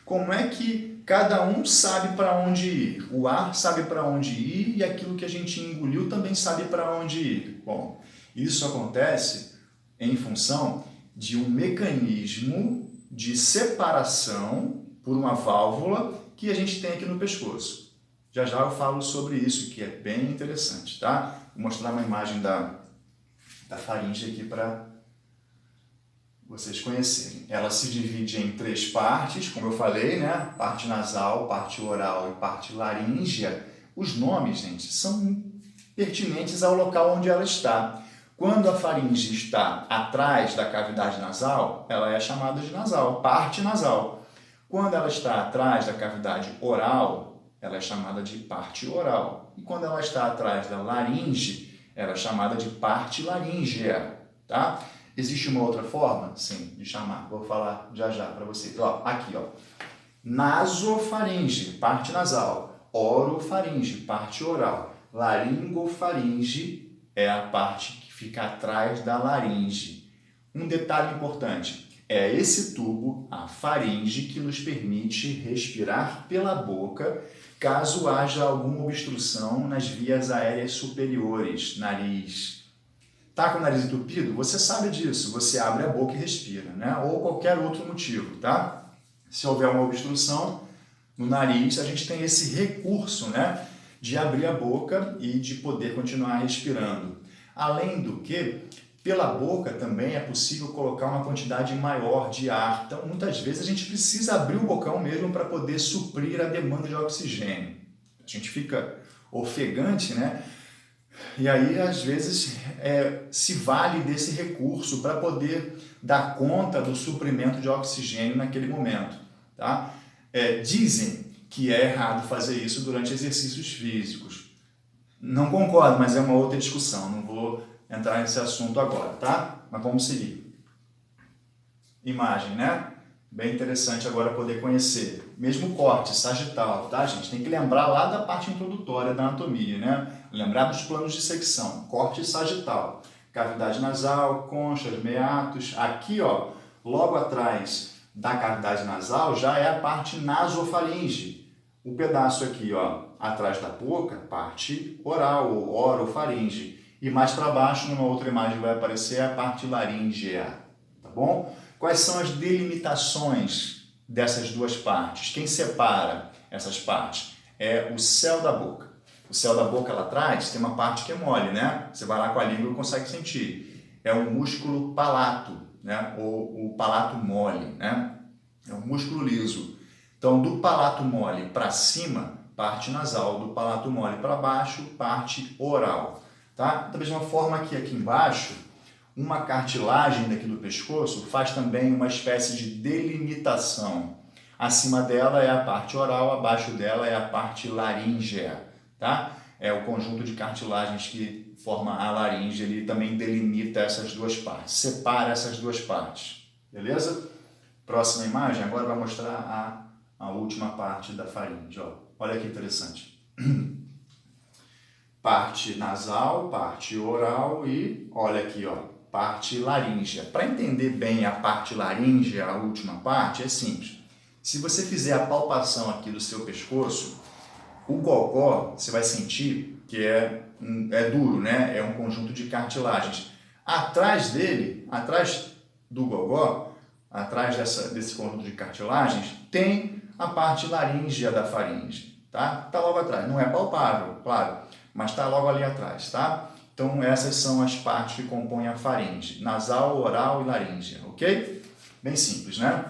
Como é que cada um sabe para onde ir? O ar sabe para onde ir e aquilo que a gente engoliu também sabe para onde ir. Bom, isso acontece em função de um mecanismo de separação por uma válvula que a gente tem aqui no pescoço. Já já eu falo sobre isso, que é bem interessante, tá? Vou mostrar uma imagem da faringe aqui para vocês conhecerem. Ela se divide em 3 partes, como eu falei, né? Parte nasal, parte oral e parte laríngea. Os nomes, gente, são pertinentes ao local onde ela está. Quando a faringe está atrás da cavidade nasal, ela é chamada de nasal, parte nasal. Quando ela está atrás da cavidade oral, ela é chamada de parte oral. E quando ela está atrás da laringe, ela é chamada de parte laríngea, tá? Existe uma outra forma, sim, de chamar. Vou falar já já para vocês. Ó, aqui, ó. Nasofaringe, parte nasal. Orofaringe, parte oral. Laringofaringe é a parte que fica atrás da laringe. Um detalhe importante. É esse tubo, a faringe, que nos permite respirar pela boca caso haja alguma obstrução nas vias aéreas superiores, nariz. Tá com o nariz entupido? Você sabe disso, você abre a boca e respira, né? Ou qualquer outro motivo, tá? Se houver uma obstrução no nariz, a gente tem esse recurso, né, de abrir a boca e de poder continuar respirando. Além do que, pela boca também é possível colocar uma quantidade maior de ar. Então, muitas vezes a gente precisa abrir o bocão mesmo para poder suprir a demanda de oxigênio. A gente fica ofegante, né? E aí, às vezes, se vale desse recurso para poder dar conta do suprimento de oxigênio naquele momento, tá? Dizem que é errado fazer isso durante exercícios físicos. Não concordo, mas é uma outra discussão, não vou entrar nesse assunto agora, tá? Mas vamos seguir. Imagem, né? Bem interessante agora poder conhecer. Mesmo corte sagital, tá, gente? Tem que lembrar lá da parte introdutória da anatomia, né? Lembrar dos planos de secção. Corte sagital. Cavidade nasal, conchas, meatos. Aqui, ó, logo atrás da cavidade nasal já é a parte nasofaringe. O pedaço aqui, ó, atrás da boca, parte oral ou orofaringe. E mais para baixo, numa outra imagem vai aparecer a parte laríngea, tá bom? Quais são as delimitações dessas duas partes? Quem separa essas partes? É o céu da boca. O céu da boca lá atrás tem uma parte que é mole, né? Você vai lá com a língua e consegue sentir. É o músculo palato, né? Ou o palato mole, né? É um músculo liso. Então, do palato mole para cima, parte nasal. Do palato mole para baixo, parte oral. Tá? Da mesma forma que aqui embaixo, uma cartilagem daqui do pescoço faz também uma espécie de delimitação. Acima dela é a parte oral, abaixo dela é a parte laríngea. Tá? É o conjunto de cartilagens que forma a laringe, ele também delimita essas duas partes, separa essas duas partes. Beleza? Próxima imagem, agora vai mostrar a última parte da faringe. Ó. Olha que interessante. Parte nasal, parte oral e, olha aqui, ó, parte laríngea. Para entender bem a parte laríngea, a última parte, é simples. Se você fizer a palpação aqui do seu pescoço, o gogó, você vai sentir que é duro, né? É um conjunto de cartilagens. Atrás dele, atrás do gogó, atrás desse conjunto de cartilagens, tem a parte laríngea da faringe, tá? Tá logo atrás. Não é palpável, claro, mas está logo ali atrás, tá? Então, essas são as partes que compõem a faringe, nasal, oral e laríngea, ok? Bem simples, né?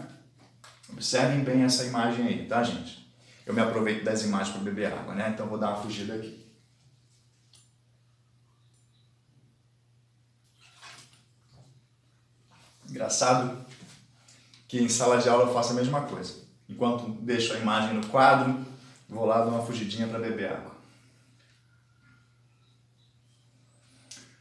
Observem bem essa imagem aí, tá, gente? Eu me aproveito das imagens para beber água, né? Então, vou dar uma fugida aqui. Engraçado que em sala de aula eu faço a mesma coisa. Enquanto deixo a imagem no quadro, vou lá dar uma fugidinha para beber água.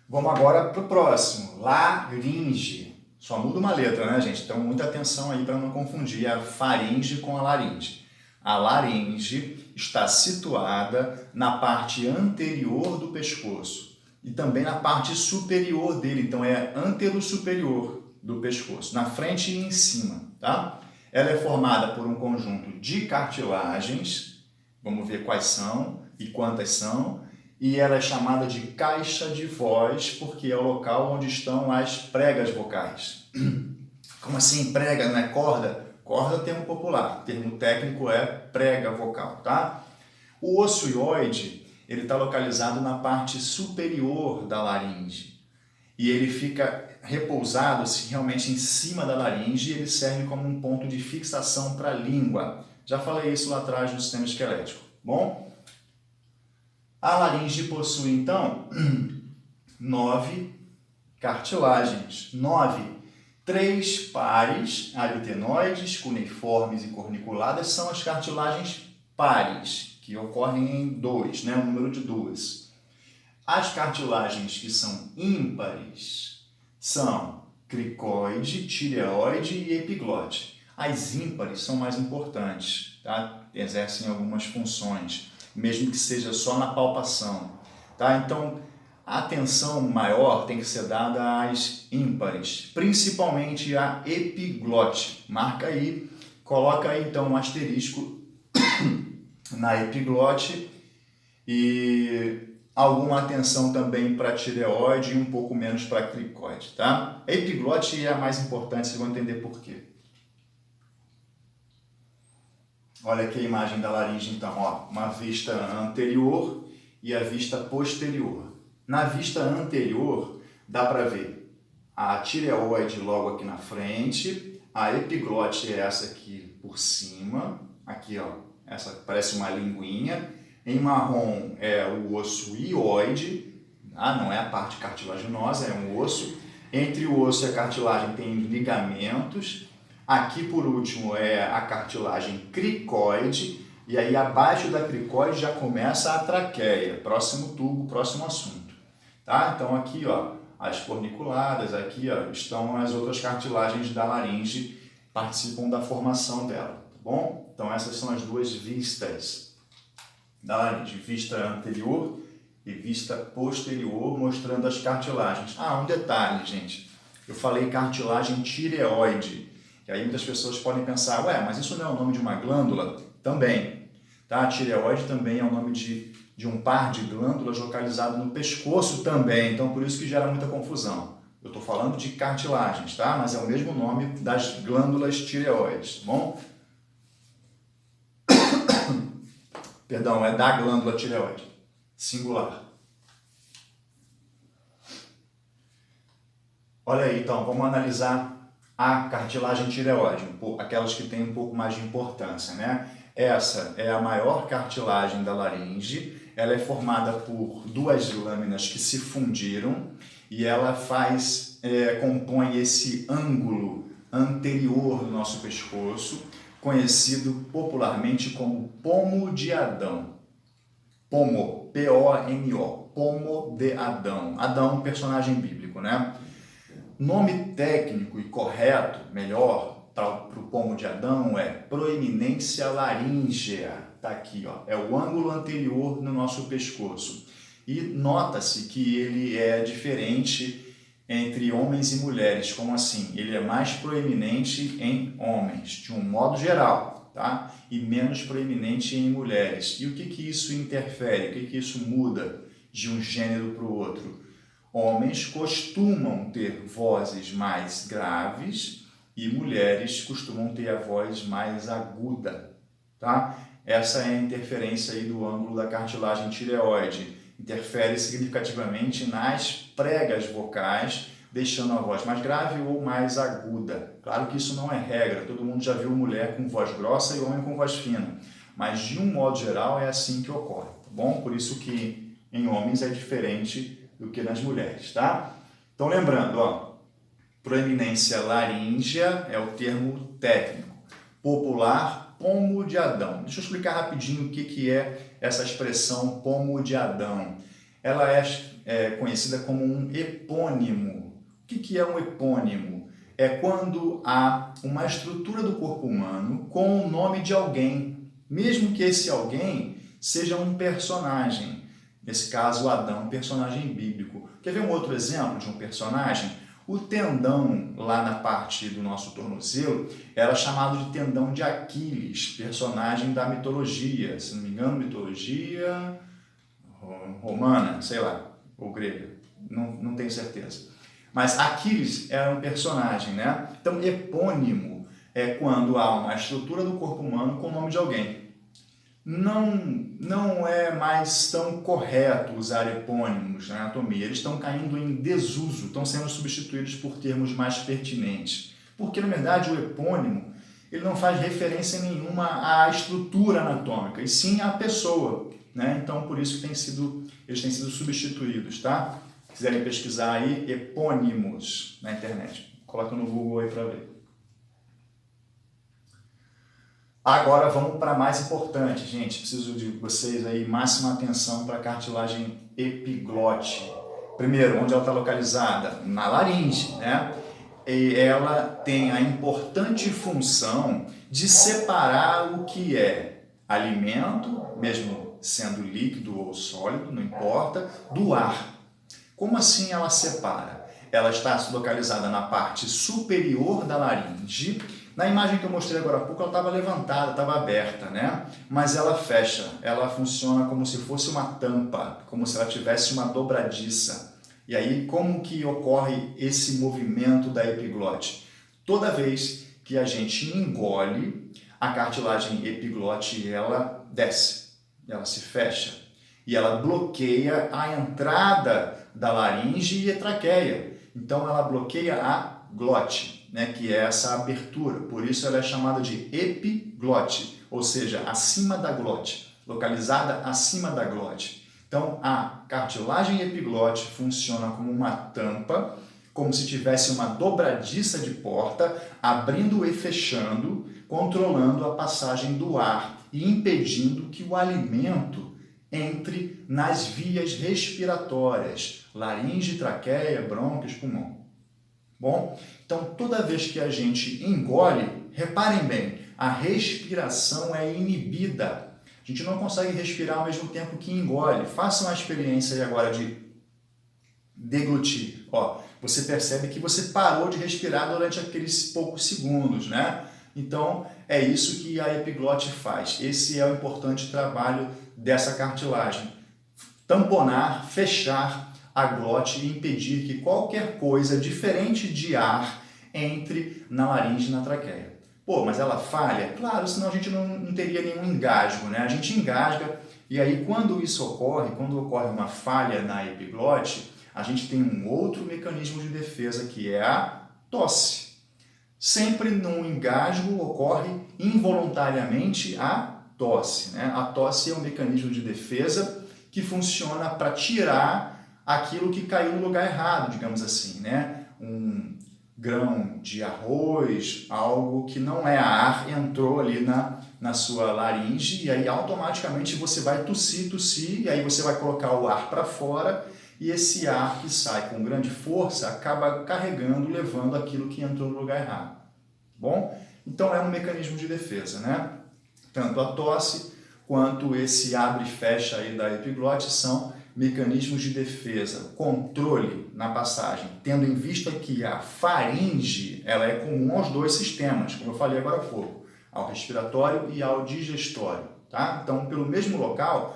Vamos agora para o próximo, laringe. Só muda uma letra, né, gente? Então, muita atenção aí para não confundir a faringe com a laringe. A laringe está situada na parte anterior do pescoço e também na parte superior dele. Então, é antero-superior do pescoço, na frente e em cima, tá? Ela é formada por um conjunto de cartilagens, vamos ver quais são e quantas são, e ela é chamada de caixa de voz, porque é o local onde estão as pregas vocais. Como assim prega, não é corda? Corda é termo popular, o termo técnico é prega vocal, tá? O osso hioide, ele está localizado na parte superior da laringe, e ele fica repousado realmente em cima da laringe, e ele serve como um ponto de fixação para a língua. Já falei isso lá atrás no sistema esquelético, bom? A laringe possui, então, 9 cartilagens. 9. 3 pares, aritenoides, cuneiformes e corniculadas, são as cartilagens pares, que ocorrem em 2, né? O número de 2. As cartilagens que são ímpares são cricoide, tireoide e epiglote. As ímpares são mais importantes, tá? Exercem algumas funções, mesmo que seja só na palpação, tá? Então, a atenção maior tem que ser dada às ímpares, principalmente a epiglote. Marca aí, coloca aí então um asterisco na epiglote e alguma atenção também para a tireoide e um pouco menos para a cricoide, tá? A epiglote é a mais importante, vocês vão entender por quê. Olha aqui a imagem da laringe, então, ó, uma vista anterior e a vista posterior. Na vista anterior, dá para ver a tireoide logo aqui na frente, a epiglote é essa aqui por cima, aqui ó, essa parece uma linguinha, em marrom é o osso hioide, não é a parte cartilaginosa, é um osso, entre o osso e a cartilagem tem ligamentos, aqui por último é a cartilagem cricoide, e aí abaixo da cricoide já começa a traqueia, próximo tubo, próximo assunto. Tá? Então aqui ó, as forniculadas, aqui ó, estão as outras cartilagens da laringe, participam da formação dela, tá bom? Então essas são as duas vistas da laringe, vista anterior e vista posterior, mostrando as cartilagens. Um detalhe, gente, eu falei cartilagem tireoide, e aí muitas pessoas podem pensar, ué, mas isso não é o nome de uma glândula? Também, tá? A tireoide também é o nome de um par de glândulas localizado no pescoço também, então por isso que gera muita confusão. Eu estou falando de cartilagens, tá? Mas é o mesmo nome das glândulas tireoides, tá bom? Perdão, é da glândula tireoide, singular. Olha aí, então, vamos analisar a cartilagem tireoide, aquelas que têm um pouco mais de importância, né? Essa é a maior cartilagem da laringe, ela é formada por duas lâminas que se fundiram e ela compõe esse ângulo anterior do nosso pescoço, conhecido popularmente como pomo de Adão. Pomo, P-O-M-O, pomo de Adão. Adão, personagem bíblico, né? Nome técnico e correto, melhor, para o pomo de Adão é proeminência laríngea. Está aqui, ó, é o ângulo anterior no nosso pescoço. E nota-se que ele é diferente entre homens e mulheres. Como assim? Ele é mais proeminente em homens, de um modo geral, tá? E menos proeminente em mulheres. E o que isso interfere? O que isso muda de um gênero para o outro? Homens costumam ter vozes mais graves e mulheres costumam ter a voz mais aguda, tá? Essa é a interferência aí do ângulo da cartilagem tireoide. Interfere significativamente nas pregas vocais, deixando a voz mais grave ou mais aguda. Claro que isso não é regra, todo mundo já viu mulher com voz grossa e homem com voz fina, mas de um modo geral é assim que ocorre, tá bom? Por isso que em homens é diferente do que nas mulheres, tá? Então lembrando, ó, proeminência laríngea é o termo técnico, popular, pomo de Adão. Deixa eu explicar rapidinho o que é essa expressão pomo de Adão. Ela é conhecida como um epônimo. O que é um epônimo? É quando há uma estrutura do corpo humano com o nome de alguém, mesmo que esse alguém seja um personagem. Nesse caso, Adão, personagem bíblico. Quer ver um outro exemplo de um personagem? O tendão lá na parte do nosso tornozelo era chamado de tendão de Aquiles, personagem da mitologia, se não me engano, mitologia romana, sei lá, ou grega, não tenho certeza. Mas Aquiles era um personagem, né? Então, epônimo é quando há uma estrutura do corpo humano com o nome de alguém. Não é mais tão correto usar epônimos na anatomia, eles estão caindo em desuso, estão sendo substituídos por termos mais pertinentes. Porque, na verdade, o epônimo ele não faz referência nenhuma à estrutura anatômica, e sim à pessoa, né? Então, por isso que eles têm sido substituídos, tá? Se quiserem pesquisar aí, epônimos na internet, coloca no Google aí para ver. Agora vamos para a mais importante, gente. Preciso de vocês aí, máxima atenção para a cartilagem epiglote. Primeiro, onde ela está localizada? Na laringe, né? E ela tem a importante função de separar o que é alimento, mesmo sendo líquido ou sólido, não importa, do ar. Como assim ela separa? Ela está localizada na parte superior da laringe. Na imagem que eu mostrei agora há pouco, ela estava levantada, estava aberta, né? Mas ela fecha, ela funciona como se fosse uma tampa, como se ela tivesse uma dobradiça. E aí, como que ocorre esse movimento da epiglote? Toda vez que a gente engole, a cartilagem epiglote ela desce, ela se fecha e ela bloqueia a entrada da laringe e a traqueia. Então ela bloqueia a glote, né, que é essa abertura. Por isso ela é chamada de epiglote, ou seja, acima da glote, localizada acima da glote. Então a cartilagem epiglote funciona como uma tampa, como se tivesse uma dobradiça de porta, abrindo e fechando, controlando a passagem do ar e impedindo que o alimento entre nas vias respiratórias, laringe, traqueia, brônquios, pulmão. Bom, então toda vez que a gente engole, reparem bem, a respiração é inibida. A gente não consegue respirar ao mesmo tempo que engole. Façam a experiência aí agora de deglutir. Ó, você percebe que você parou de respirar durante aqueles poucos segundos, né? Então, é isso que a epiglote faz. Esse é o importante trabalho dessa cartilagem. Tamponar, fechar a glote e impedir que qualquer coisa diferente de ar entre na laringe e na traqueia. Pô, mas ela falha? Claro, senão a gente não teria nenhum engasgo, né? A gente engasga e aí quando isso ocorre, quando ocorre uma falha na epiglote, a gente tem um outro mecanismo de defesa que é a tosse. Sempre num engasgo ocorre involuntariamente a tosse, né? A tosse é um mecanismo de defesa que funciona para tirar aquilo que caiu no lugar errado, digamos assim, né? Um grão de arroz, algo que não é ar, entrou ali na sua laringe e aí automaticamente você vai tossir, e aí você vai colocar o ar para fora e esse ar que sai com grande força acaba carregando, levando aquilo que entrou no lugar errado. Bom? Então é um mecanismo de defesa, né? Tanto a tosse quanto esse abre e fecha aí da epiglote são mecanismos de defesa, controle na passagem, tendo em vista que a faringe ela é comum aos dois sistemas, como eu falei agora há pouco, ao respiratório e ao digestório, tá? Então, pelo mesmo local,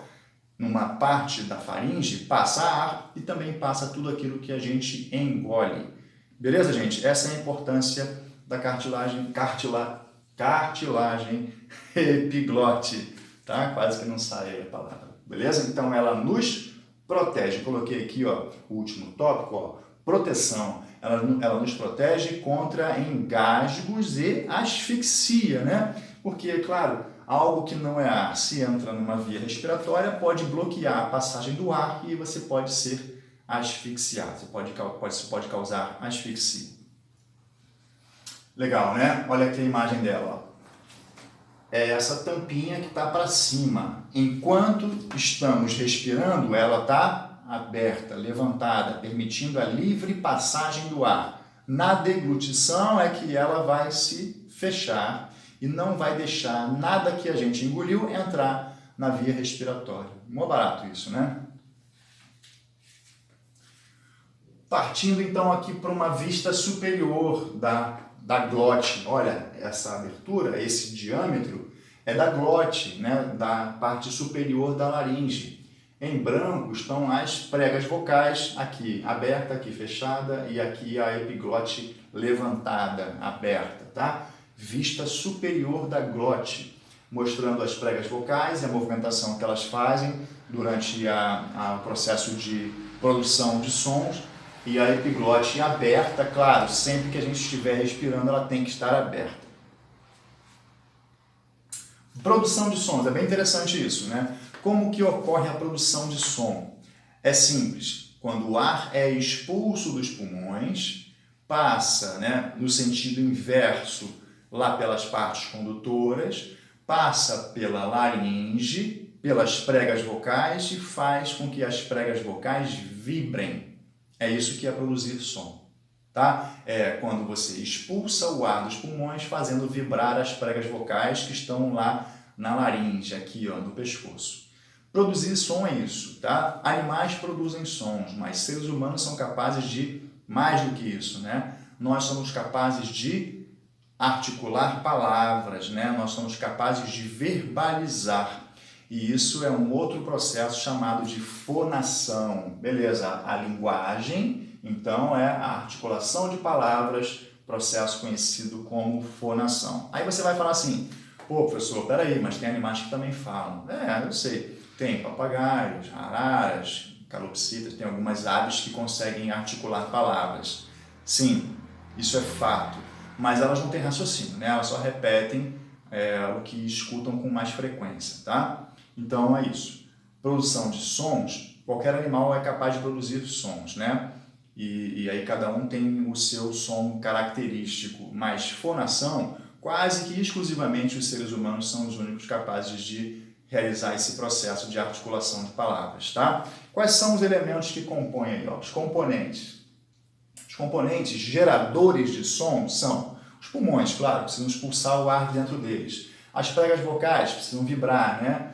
numa parte da faringe, passa ar e também passa tudo aquilo que a gente engole. Beleza, gente? Essa é a importância da cartilagem epiglote, tá? Quase que não sai a palavra. Beleza? Então ela nos protege. Coloquei aqui, ó, o último tópico, ó, proteção. Ela nos protege contra engasgos e asfixia, né? Porque, claro, algo que não é ar, se entra numa via respiratória, pode bloquear a passagem do ar e você pode ser asfixiado. Você pode causar asfixia. Legal, né? Olha aqui a imagem dela. Ó. É essa tampinha que está para cima. Enquanto estamos respirando, ela está aberta, levantada, permitindo a livre passagem do ar. Na deglutição é que ela vai se fechar e não vai deixar nada que a gente engoliu entrar na via respiratória. Mó barato isso, né? Partindo então aqui para uma vista superior da glote. Olha, essa abertura, esse diâmetro é da glote, né? Da parte superior da laringe. Em branco estão as pregas vocais, aqui aberta, aqui fechada e aqui a epiglote levantada, aberta, tá? Vista superior da glote, mostrando as pregas vocais e a movimentação que elas fazem durante o processo de produção de sons. E a epiglote aberta, claro, sempre que a gente estiver respirando, ela tem que estar aberta. Produção de sons, é bem interessante isso, né? Como que ocorre a produção de som? É simples, quando o ar é expulso dos pulmões, passa, né, no sentido inverso, lá pelas partes condutoras, passa pela laringe, pelas pregas vocais e faz com que as pregas vocais vibrem. É isso que é produzir som, tá? É quando você expulsa o ar dos pulmões, fazendo vibrar as pregas vocais que estão lá na laringe, aqui, ó, no pescoço. Produzir som é isso, tá? Animais produzem sons, mas seres humanos são capazes de mais do que isso, né? Nós somos capazes de articular palavras, né? Nós somos capazes de verbalizar. E isso é um outro processo chamado de fonação. Beleza, a linguagem, então, é a articulação de palavras, processo conhecido como fonação. Aí você vai falar assim, Pô, professor, peraí, mas tem animais que também falam. Eu sei. Tem papagaios, araras, calopsitas, tem algumas aves que conseguem articular palavras. Sim, isso é fato. Mas elas não têm raciocínio, né? Elas só repetem o que escutam com mais frequência, tá? Então é isso. Produção de sons, qualquer animal é capaz de produzir sons, né? E aí cada um tem o seu som característico, mas fonação, quase que exclusivamente os seres humanos são os únicos capazes de realizar esse processo de articulação de palavras, tá? Quais são os elementos que compõem aí, ó? Os componentes. Os componentes geradores de som são os pulmões, claro, precisam expulsar o ar dentro deles. As pregas vocais precisam vibrar, né?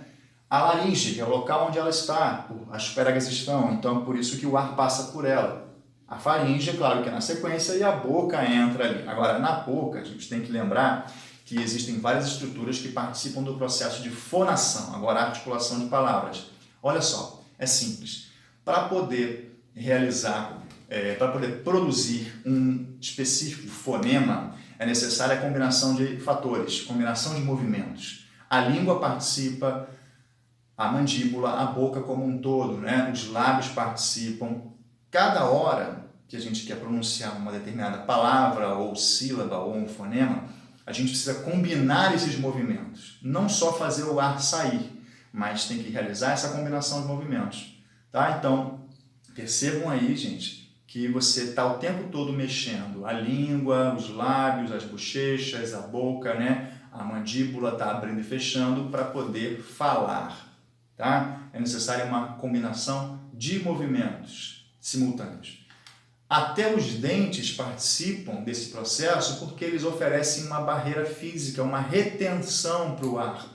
A laringe, que é o local onde ela está, as pregas estão, então por isso que o ar passa por ela. A faringe, claro que é na sequência, e a boca entra ali. Agora, na boca, a gente tem que lembrar que existem várias estruturas que participam do processo de fonação, agora articulação de palavras. Olha só, é simples. Para poder realizar, para poder produzir um específico fonema, é necessária a combinação de fatores, combinação de movimentos. A língua participa, a mandíbula, a boca como um todo, né? Os lábios participam. Cada hora que a gente quer pronunciar uma determinada palavra ou sílaba ou um fonema, a gente precisa combinar esses movimentos. Não só fazer o ar sair, mas tem que realizar essa combinação de movimentos. Tá? Então, percebam aí, gente, que você está o tempo todo mexendo a língua, os lábios, as bochechas, a boca, né? A mandíbula está abrindo e fechando para poder falar. Tá? É necessária uma combinação de movimentos simultâneos. Até os dentes participam desse processo porque eles oferecem uma barreira física, uma retenção para o ar.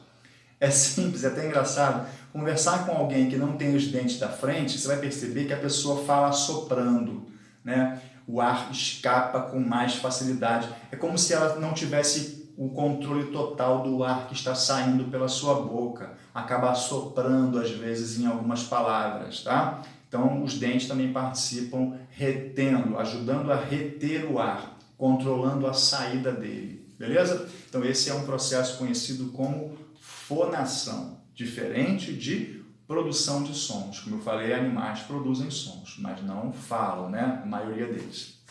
É simples, é até engraçado. Conversar com alguém que não tem os dentes da frente, você vai perceber que a pessoa fala soprando, né? O ar escapa com mais facilidade. É como se ela não tivesse o controle total do ar que está saindo pela sua boca. Acaba soprando, às vezes, em algumas palavras, tá? Então, os dentes também participam retendo, ajudando a reter o ar, controlando a saída dele, beleza? Então, esse é um processo conhecido como fonação, diferente de produção de sons. Como eu falei, animais produzem sons, mas não falam, né? A maioria deles.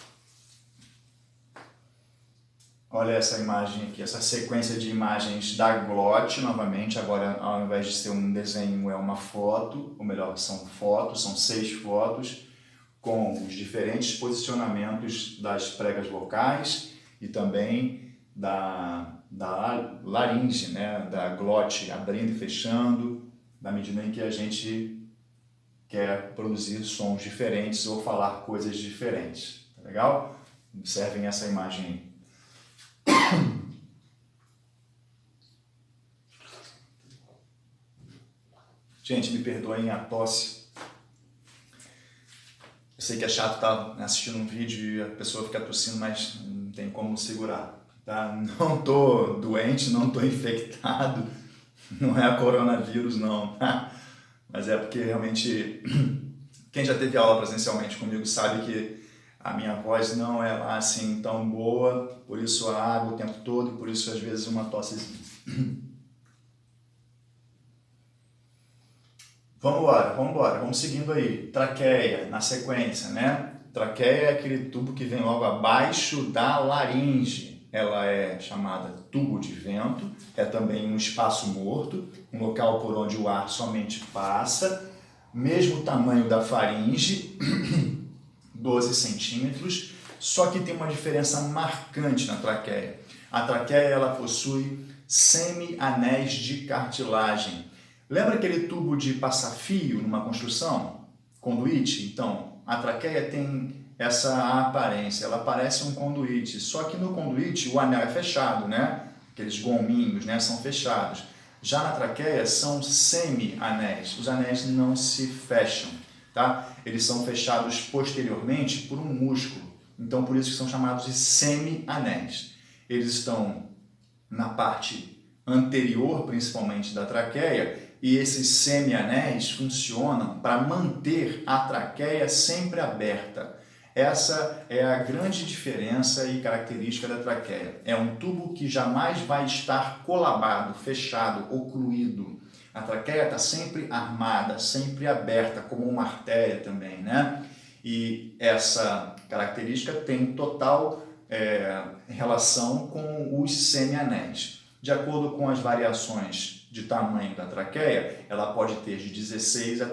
Olha essa imagem aqui, essa sequência de imagens da glote, novamente, agora ao invés de ser um desenho é uma foto, ou melhor, são fotos, são 6 fotos, com os diferentes posicionamentos das pregas vocais e também da laringe, né? Da glote abrindo e fechando, na medida em que a gente quer produzir sons diferentes ou falar coisas diferentes. Tá legal? Observem essa imagem aí. Gente, me perdoem a tosse. Eu sei que é chato estar assistindo um vídeo e a pessoa fica tossindo, mas não tem como segurar. Tá? Não estou doente, não estou infectado, não é a coronavírus não, tá? Mas é porque realmente quem já teve aula presencialmente comigo sabe que a minha voz não é lá assim tão boa, por isso a água o tempo todo e por isso às vezes uma tossezinha. Vamos seguindo aí. Traqueia, na sequência, né? Traqueia é aquele tubo que vem logo abaixo da laringe. Ela é chamada tubo de vento, é também um espaço morto, um local por onde o ar somente passa, mesmo tamanho da faringe, 12 centímetros, só que tem uma diferença marcante na traqueia. A traqueia ela possui semi-anéis de cartilagem. Lembra aquele tubo de passar fio numa construção? Conduíte? Então, a traqueia tem essa aparência, ela parece um conduíte, só que no conduíte o anel é fechado, né? Aqueles gominhos, né, são fechados. Já na traqueia são semi-anéis, os anéis não se fecham, tá? Eles são fechados posteriormente por um músculo, então por isso que são chamados de semi-anéis. Eles estão na parte anterior, principalmente da traqueia, e esses semi-anéis funcionam para manter a traqueia sempre aberta. Essa é a grande diferença e característica da traqueia. É um tubo que jamais vai estar colabado, fechado, ocluído. A traqueia está sempre armada, sempre aberta, como uma artéria também, né? E essa característica tem total relação com os semianéis. De acordo com as variações de tamanho da traqueia, ela pode ter de 16 a